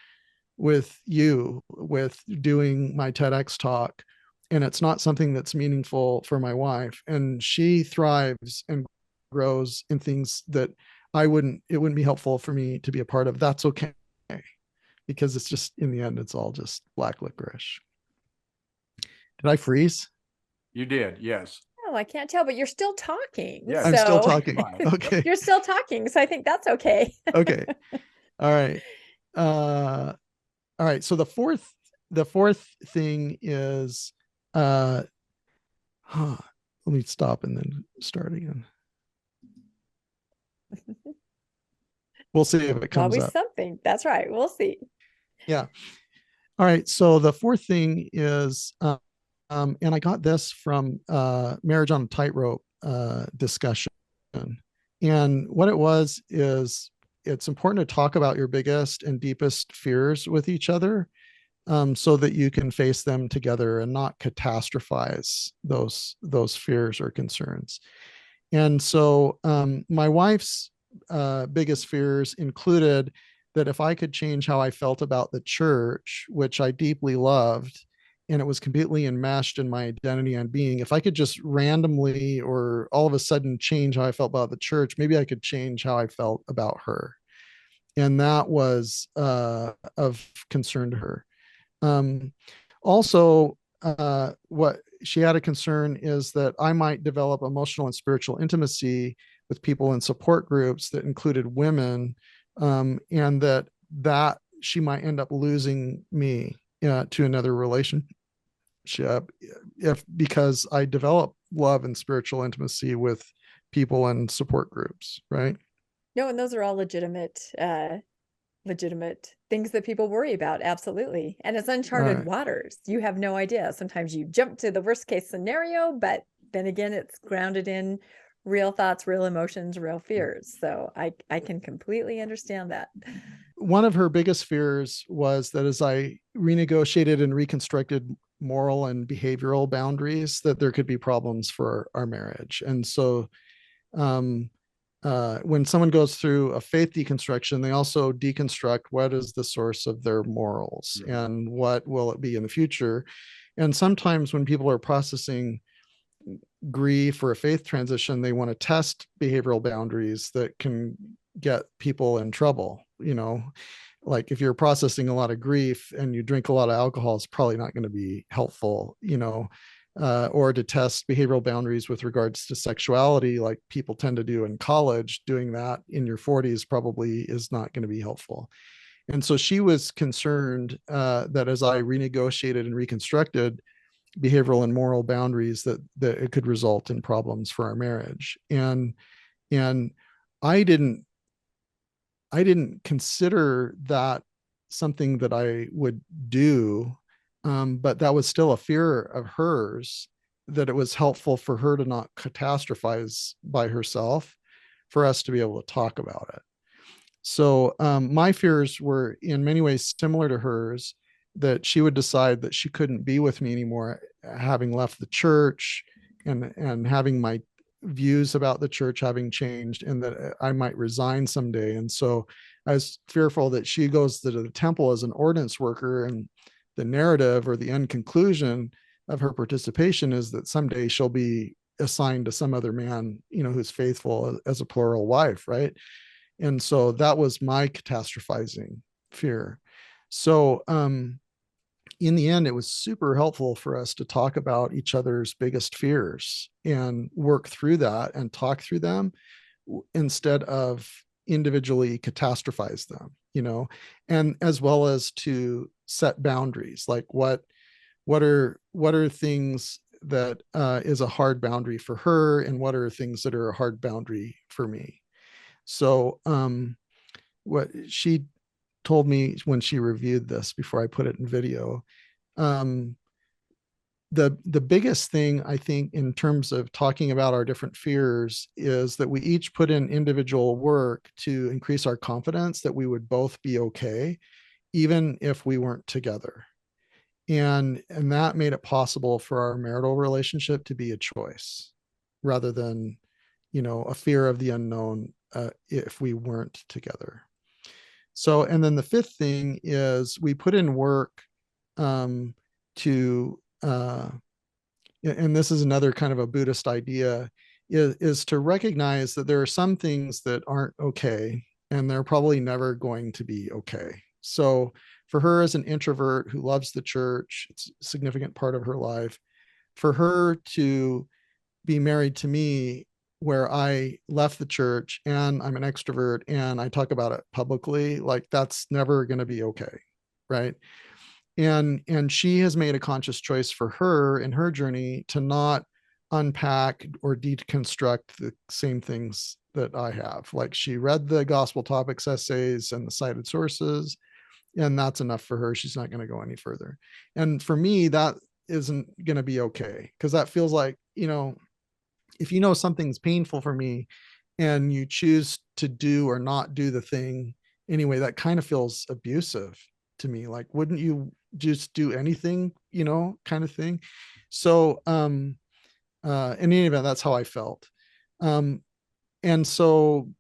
with you, with doing my TEDx talk, and it's not something that's meaningful for my wife, and she thrives and grows in things that it wouldn't be helpful for me to be a part of, that's okay, because it's just, in the end, it's all just black licorice. Did I freeze? You did, yes. Oh, I can't tell, but you're still talking. Yeah, I'm still talking. Okay. You're still talking, so I think that's okay. Okay. All right. All right. So the fourth thing is, let me stop and then start again. We'll see if it comes Always up. Something. That's right. We'll see. Yeah. All right. So the fourth thing is, and I got this from Marriage on a Tightrope discussion. And what it was is, it's important to talk about your biggest and deepest fears with each other, so that you can face them together and not catastrophize those fears or concerns. And so my wife's biggest fears included that if I could change how I felt about the church, which I deeply loved, and it was completely enmeshed in my identity and being, if I could just randomly or all of a sudden change how I felt about the church, maybe I could change how I felt about her. And that was of concern to her. Also, what she had a concern is that I might develop emotional and spiritual intimacy with people in support groups that included women, and that she might end up losing me to another relationship because I develop love and spiritual intimacy with people in support groups, right? No, and those are all legitimate things that people worry about. Absolutely. And it's uncharted waters. You have no idea. Sometimes you jump to the worst case scenario, but then again, it's grounded in real thoughts, real emotions, real fears. So I can completely understand that. One of her biggest fears was that as I renegotiated and reconstructed moral and behavioral boundaries, that there could be problems for our marriage. And so when someone goes through a faith deconstruction, they also deconstruct what is the source of their morals and what will it be in the future. And sometimes when people are processing grief or a faith transition, they want to test behavioral boundaries that can get people in trouble. Like if you're processing a lot of grief and you drink a lot of alcohol, it's probably not going to be helpful, or to test behavioral boundaries with regards to sexuality, like people tend to do in college. Doing that in your 40s probably is not going to be helpful. And so she was concerned that as I renegotiated and reconstructed behavioral and moral boundaries, that it could result in problems for our marriage. And I didn't consider that something that I would do, but that was still a fear of hers, that it was helpful for her to not catastrophize by herself, for us to be able to talk about it. So my fears were in many ways similar to hers, that she would decide that she couldn't be with me anymore, having left the church and having my views about the church having changed, and that I might resign someday. And so I was fearful that she goes to the temple as an ordinance worker, and the narrative or the end conclusion of her participation is that someday she'll be assigned to some other man, who's faithful as a plural wife, right? And so that was my catastrophizing fear. So in the end, it was super helpful for us to talk about each other's biggest fears and work through that and talk through them instead of individually catastrophize them, and as well as to set boundaries, like what are things that is a hard boundary for her, and what are things that are a hard boundary for me. So what she told me when she reviewed this before I put it in video, the biggest thing I think in terms of talking about our different fears is that we each put in individual work to increase our confidence that we would both be okay, even if we weren't together. And that made it possible for our marital relationship to be a choice rather than, a fear of the unknown if we weren't together. So, and then the fifth thing is we put in work to, and this is another kind of a Buddhist idea, is to recognize that there are some things that aren't okay, and they're probably never going to be okay. So for her as an introvert who loves the church, it's a significant part of her life, for her to be married to me where I left the church and I'm an extrovert and I talk about it publicly, like that's never going to be okay. Right. And she has made a conscious choice for her in her journey to not unpack or deconstruct the same things that I have. Like she read the gospel topics essays and the cited sources, and that's enough for her. She's not going to go any further. And for me, that isn't going to be okay, because that feels like, if something's painful for me and you choose to do or not do the thing anyway, that kind of feels abusive to me. Like, wouldn't you just do anything, kind of thing. So in any event, that's how I felt. And so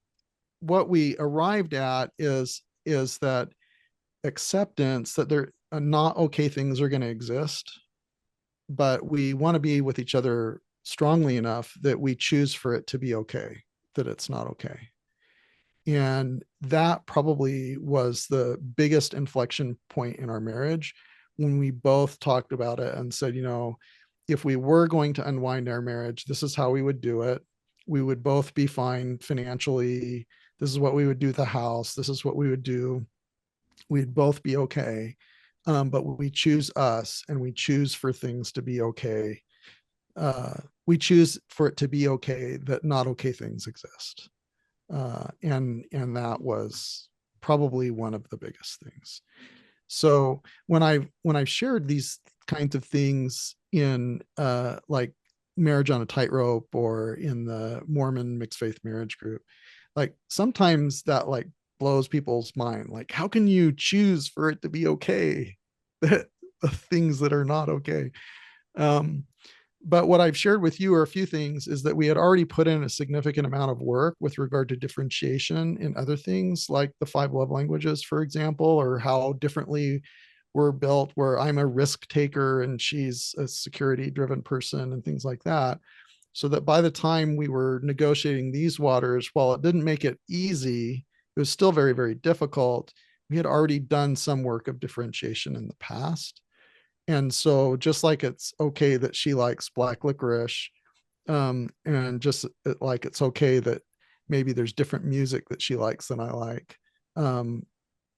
what we arrived at is that acceptance that there are not okay things are going to exist, but we want to be with each other strongly enough that we choose for it to be okay, that it's not okay. And that probably was the biggest inflection point in our marriage, when we both talked about it and said, if we were going to unwind our marriage, this is how we would do it. We would both be fine financially. This is what we would do with the house. This is what we would do. We'd both be okay. But we choose us, and we choose for things to be okay. We choose for it to be okay that not okay things exist. And that was probably one of the biggest things. So when I've shared these kinds of things in like Marriage on a Tightrope or in the Mormon mixed faith marriage group, like sometimes that like blows people's mind. Like, how can you choose for it to be okay? The things that are not okay. But what I've shared with you are a few things, is that we had already put in a significant amount of work with regard to differentiation in other things, like the 5 love languages, for example, or how differently we're built, where I'm a risk taker and she's a security driven person and things like that. So that by the time we were negotiating these waters, while it didn't make it easy, it was still very, very difficult. We had already done some work of differentiation in the past. And so just like it's okay that she likes black licorice, and just like it's okay that maybe there's different music that she likes than I like,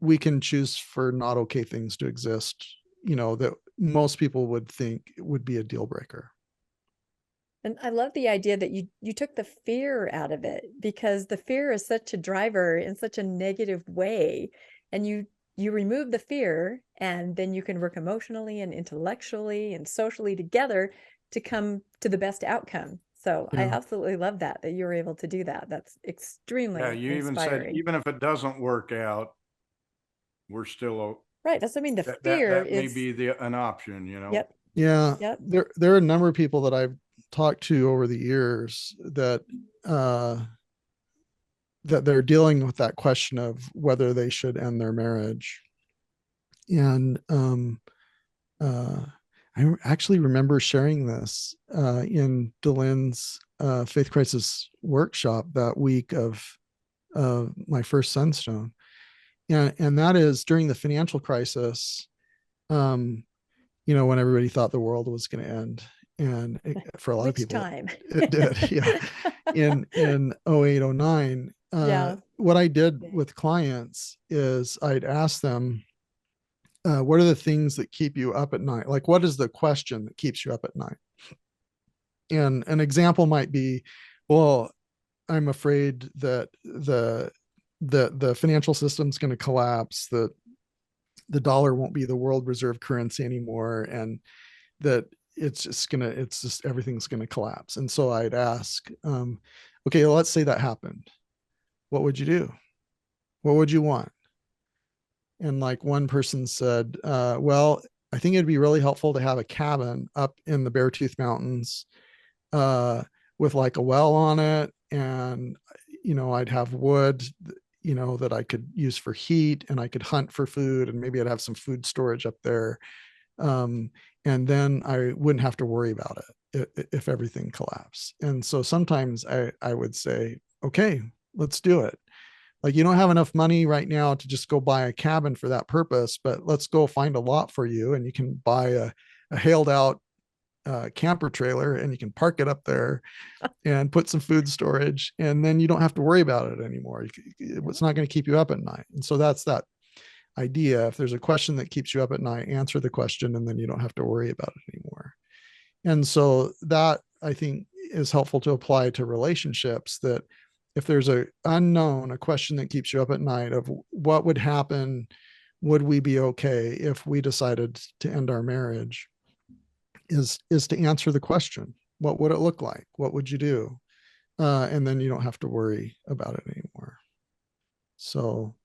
we can choose for not okay things to exist, that most people would think would be a deal breaker. And I love the idea that you took the fear out of it, because the fear is such a driver in such a negative way. And you remove the fear, and then you can work emotionally and intellectually and socially together to come to the best outcome. So I absolutely love that you were able to do that. That's extremely you inspiring. even said, even if it doesn't work out, we're still right. That's what I mean. The fear that may be an option, Yep. Yeah. Yep. There are a number of people that I've talked to over the years that they're dealing with that question of whether they should end their marriage. And I actually remember sharing this in Delenn's Faith Crisis workshop that week of my first Sunstone. And that is during the financial crisis, when everybody thought the world was going to end. And for a lot of people, it did. Yeah. In 08, 09. What I did with clients is I'd ask them, what are the things that keep you up at night? Like, what is the question that keeps you up at night? And an example might be, well, I'm afraid that the financial system's going to collapse, that the dollar won't be the world reserve currency anymore, and that it's just everything's going to collapse. And so I'd ask, okay, well, let's say that happened. What would you do? What would you want? And like one person said, well, I think it'd be really helpful to have a cabin up in the Beartooth Mountains with like a well on it. And, I'd have wood, that I could use for heat, and I could hunt for food, and maybe I'd have some food storage up there. And then I wouldn't have to worry about it if everything collapsed. And so sometimes I would say, okay, let's do it. Like, you don't have enough money right now to just go buy a cabin for that purpose, but let's go find a lot for you, and you can buy a hailed out camper trailer, and you can park it up there and put some food storage, and then you don't have to worry about it anymore. It's not going to keep you up at night. And so that's that idea. If there's a question that keeps you up at night, answer the question, and then you don't have to worry about it anymore. And so that, I think, is helpful to apply to relationships, that if there's a question that keeps you up at night of what would happen, would we be okay if we decided to end our marriage, is to answer the question, what would it look like? What would you do? And then you don't have to worry about it anymore. So,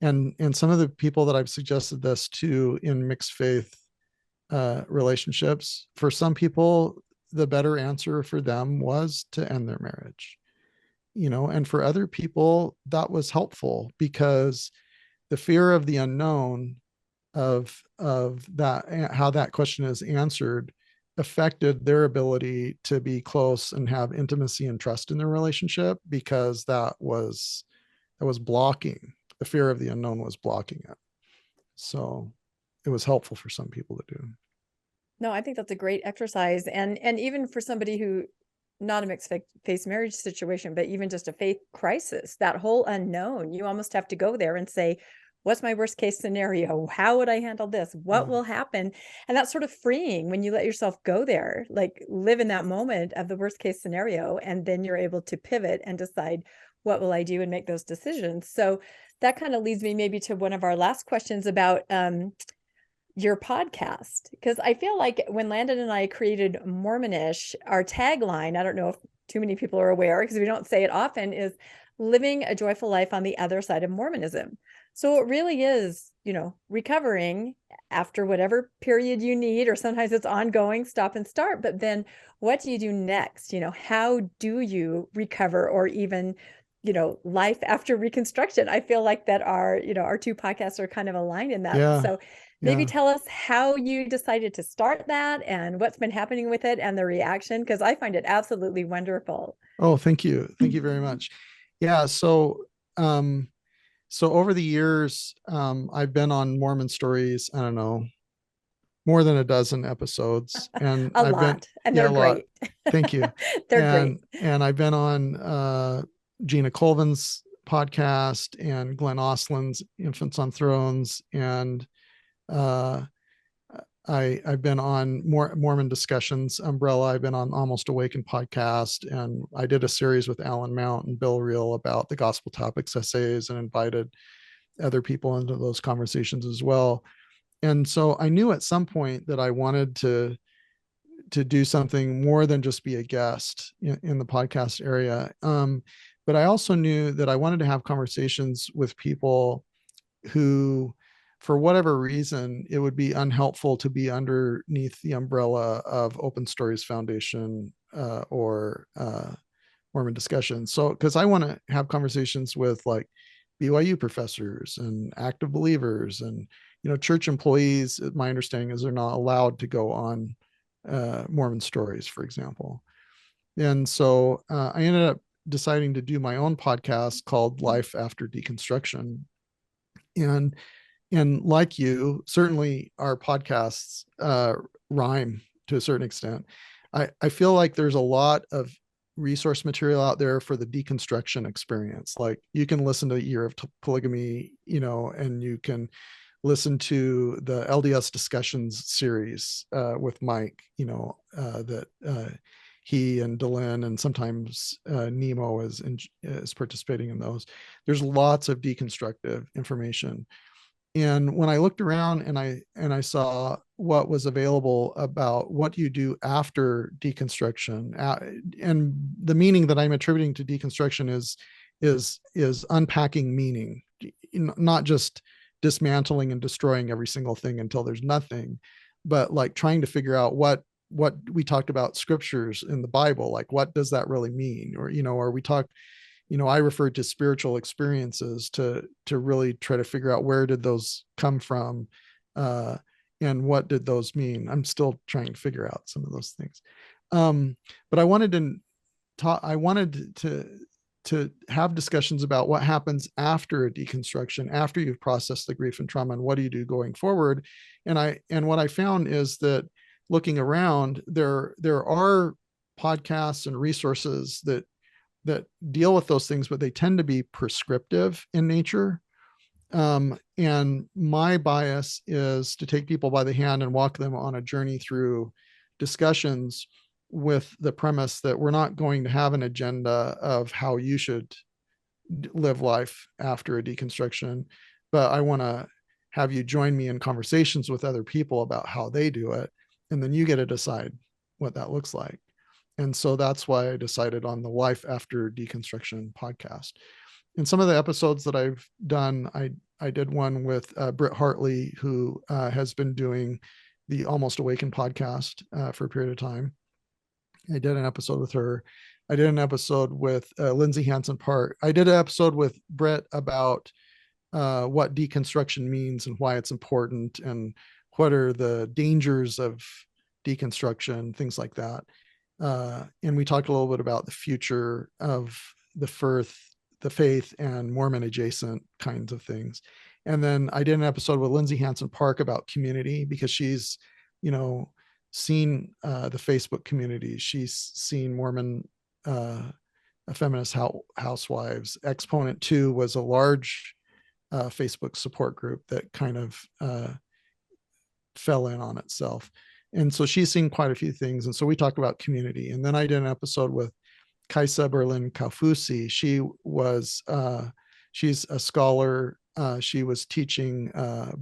and some of the people that I've suggested this to in mixed faith relationships, for some people, the better answer for them was to end their marriage. And for other people, that was helpful, because the fear of the unknown of that, how that question is answered, affected their ability to be close and have intimacy and trust in their relationship, because that was blocking. The fear of the unknown was blocking it. So it was helpful for some people to do. No, I think that's a great exercise. And even for somebody who, not a mixed faith marriage situation, but even just a faith crisis, that whole unknown, you almost have to go there and say, what's my worst case scenario? How would I handle this? What will happen? And that's sort of freeing when you let yourself go there, like live in that moment of the worst case scenario. And then you're able to pivot and decide, what will I do, and make those decisions. So that kind of leads me maybe to one of our last questions about your podcast, because I feel like when Landon and I created Mormonish, our tagline, I don't know if too many people are aware, because we don't say it often, is living a joyful life on the other side of Mormonism. So it really is, recovering after whatever period you need, or sometimes it's ongoing, stop and start. But then what do you do next? How do you recover, or even, life after reconstruction? I feel like that our two podcasts are kind of aligned in that. Yeah. So maybe tell us how you decided to start that, and what's been happening with it, and the reaction, because I find it absolutely wonderful. Oh, thank you. Thank you very much. Yeah. So over the years, I've been on Mormon Stories, I don't know, more than a dozen episodes, and a lot. And they're great. Thank you. They're great. And I've been on Gina Colvin's podcast and Glenn Oslin's Infants on Thrones, and I've been on Mormon Discussions umbrella. I've been on Almost Awakened podcast, and I did a series with Alan Mount and Bill Reel about the Gospel Topics essays, and invited other people into those conversations as well. And so I knew at some point that I wanted to do something more than just be a guest in the podcast area. But I also knew that I wanted to have conversations with people who, for whatever reason, it would be unhelpful to be underneath the umbrella of Open Stories Foundation or Mormon Discussion. So, because I want to have conversations with like BYU professors and active believers and, church employees. My understanding is they're not allowed to go on Mormon Stories, for example. And so I ended up deciding to do my own podcast called Life After Deconstruction. And like you, certainly our podcasts rhyme to a certain extent. I feel like there's a lot of resource material out there for the deconstruction experience. Like, you can listen to Year of Polygamy, and you can listen to the LDS Discussions series with Mike, that he and Delenn, and sometimes Nemo is participating in those. There's lots of deconstructive information. And when I looked around and I saw what was available about what do you do after deconstruction, and the meaning that I'm attributing to deconstruction is unpacking meaning, not just dismantling and destroying every single thing until there's nothing, but like trying to figure out what we talked about scriptures in the Bible, like what does that really mean? Or, or we talked, I referred to spiritual experiences to really try to figure out where did those come from, and what did those mean. I'm still trying to figure out some of those things. But I wanted to have discussions about what happens after a deconstruction, after you've processed the grief and trauma, and what do you do going forward. And what I found is that looking around, there are podcasts and resources that deal with those things, but they tend to be prescriptive in nature. And my bias is to take people by the hand and walk them on a journey through discussions with the premise that we're not going to have an agenda of how you should live life after a deconstruction, but I want to have you join me in conversations with other people about how they do it. And then you get to decide what that looks like. And so that's why I decided on the Life After Deconstruction podcast. In some of the episodes that I've done, I did one with Britt Hartley, who has been doing the Almost Awakened podcast for a period of time. I did an episode with her. I did an episode with Lindsay Hansen Park. I did an episode with Britt about what deconstruction means and why it's important, and what are the dangers of deconstruction, things like that. And we talked a little bit about the future of the faith and Mormon adjacent kinds of things. And then I did an episode with Lindsay Hansen Park about community, because she's, seen the Facebook community. She's seen Mormon feminist housewives. Exponent 2 was a large Facebook support group that kind of fell in on itself. And so she's seen quite a few things. And so we talked about community. And then I did an episode with Kaisa Berlin Kaufusi. She's a scholar. She was teaching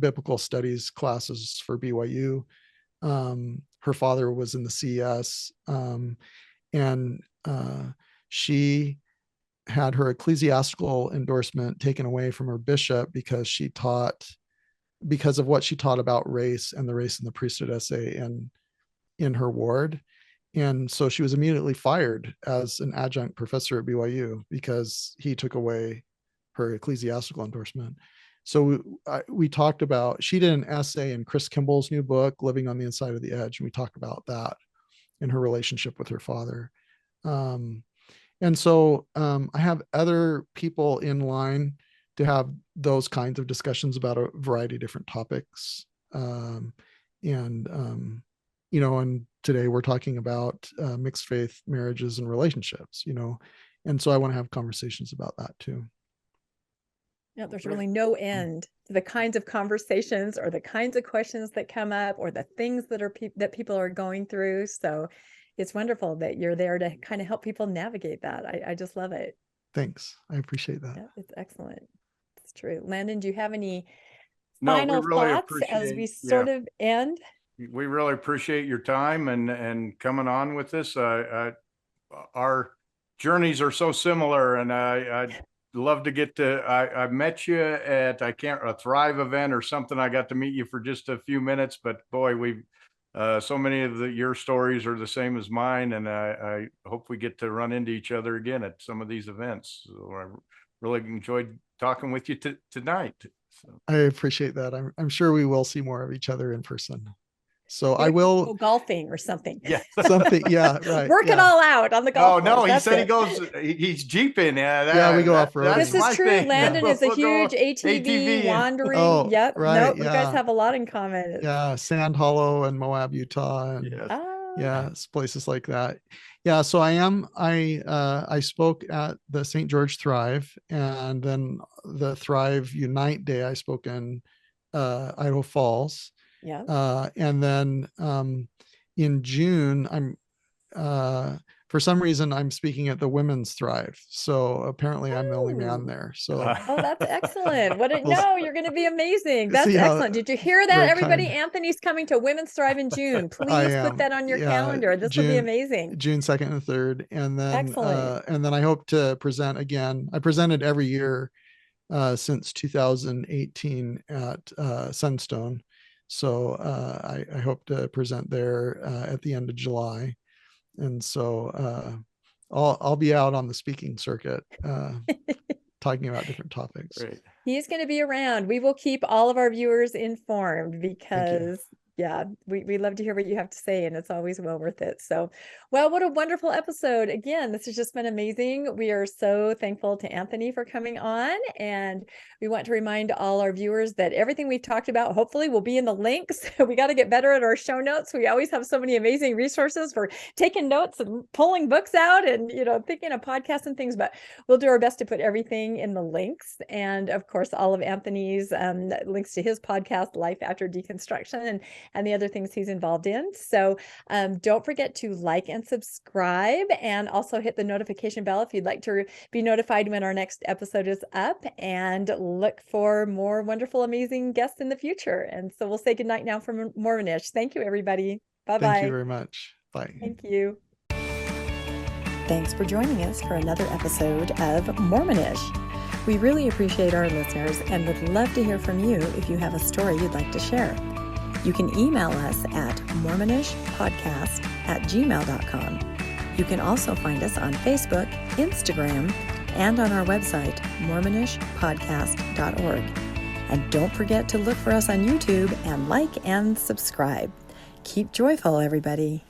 biblical studies classes for BYU. Her father was in the CS, and she had her ecclesiastical endorsement taken away from her bishop because of what she taught about race and the Race and the Priesthood essay in her ward. And so she was immediately fired as an adjunct professor at BYU because he took away her ecclesiastical endorsement. So we talked about, she did an essay in Chris Kimball's new book, Living on the Inside of the Edge. And we talked about that in her relationship with her father. And so I have other people in line to have those kinds of discussions about a variety of different topics. And today we're talking about mixed faith marriages and relationships, and so I want to have conversations about that too. Yeah, there's really no end to the kinds of conversations or the kinds of questions that come up or the things that people are going through. So it's wonderful that you're there to kind of help people navigate that. I just love it. Thanks. I appreciate that. Yeah, it's excellent. It's true. Landon, do you have any final thoughts as we sort of end? We really appreciate your time and coming on with this. Our journeys are so similar, and I'd love to get to, I met you at, a Thrive event or something. I got to meet you for just a few minutes, but boy, we've, so many of your stories are the same as mine. And I hope we get to run into each other again at some of these events. So I really enjoyed talking with you tonight. So. I appreciate that. I'm sure we will see more of each other in person. So I will go golfing or something. Yeah, something. Yeah, right. Work it all out on the golf. No, he said he's jeeping. Yeah, we go off road. This is true. Thing. Landon is a huge ATV wandering. Oh, yep. Right. Nope. Yeah. You guys have a lot in common. Yeah, Sand Hollow and Moab, Utah, and it's places like that. Yeah, so I spoke at the St. George Thrive, and then the Thrive Unite Day I spoke in Idaho Falls. Yeah. And then in June, for some reason I'm speaking at the Women's Thrive. So apparently I'm the only man there. So that's excellent. You're going to be amazing. That's excellent. Did you hear that, everybody? Anthony's coming to Women's Thrive in June. Please put that on your calendar. This will be amazing. June 2nd and 3rd. And then excellent. And then I hope to present again. I presented every year since 2018 at Sunstone. So I hope to present there at the end of July. And so I'll be out on the speaking circuit talking about different topics. Great. He's going to be around. We will keep all of our viewers informed because we love to hear what you have to say, and it's always well worth it. So, well, what a wonderful episode. Again, this has just been amazing. We are so thankful to Anthony for coming on, and we want to remind all our viewers that everything we've talked about hopefully will be in the links. We got to get better at our show notes. We always have so many amazing resources for taking notes and pulling books out and, thinking of podcasts and things, but we'll do our best to put everything in the links. And of course, all of Anthony's links to his podcast, Life After Deconstruction, and the other things he's involved in. So don't forget to like and subscribe, and also hit the notification bell if you'd like to be notified when our next episode is up, and look for more wonderful, amazing guests in the future. And so we'll say goodnight now from Mormonish. Thank you, everybody. Bye-bye. Thank you very much. Bye. Thank you. Thanks for joining us for another episode of Mormonish. We really appreciate our listeners and would love to hear from you if you have a story you'd like to share. You can email us at mormonishpodcast@gmail.com. You can also find us on Facebook, Instagram, and on our website, mormonishpodcast.org. And don't forget to look for us on YouTube and like and subscribe. Keep joyful, everybody.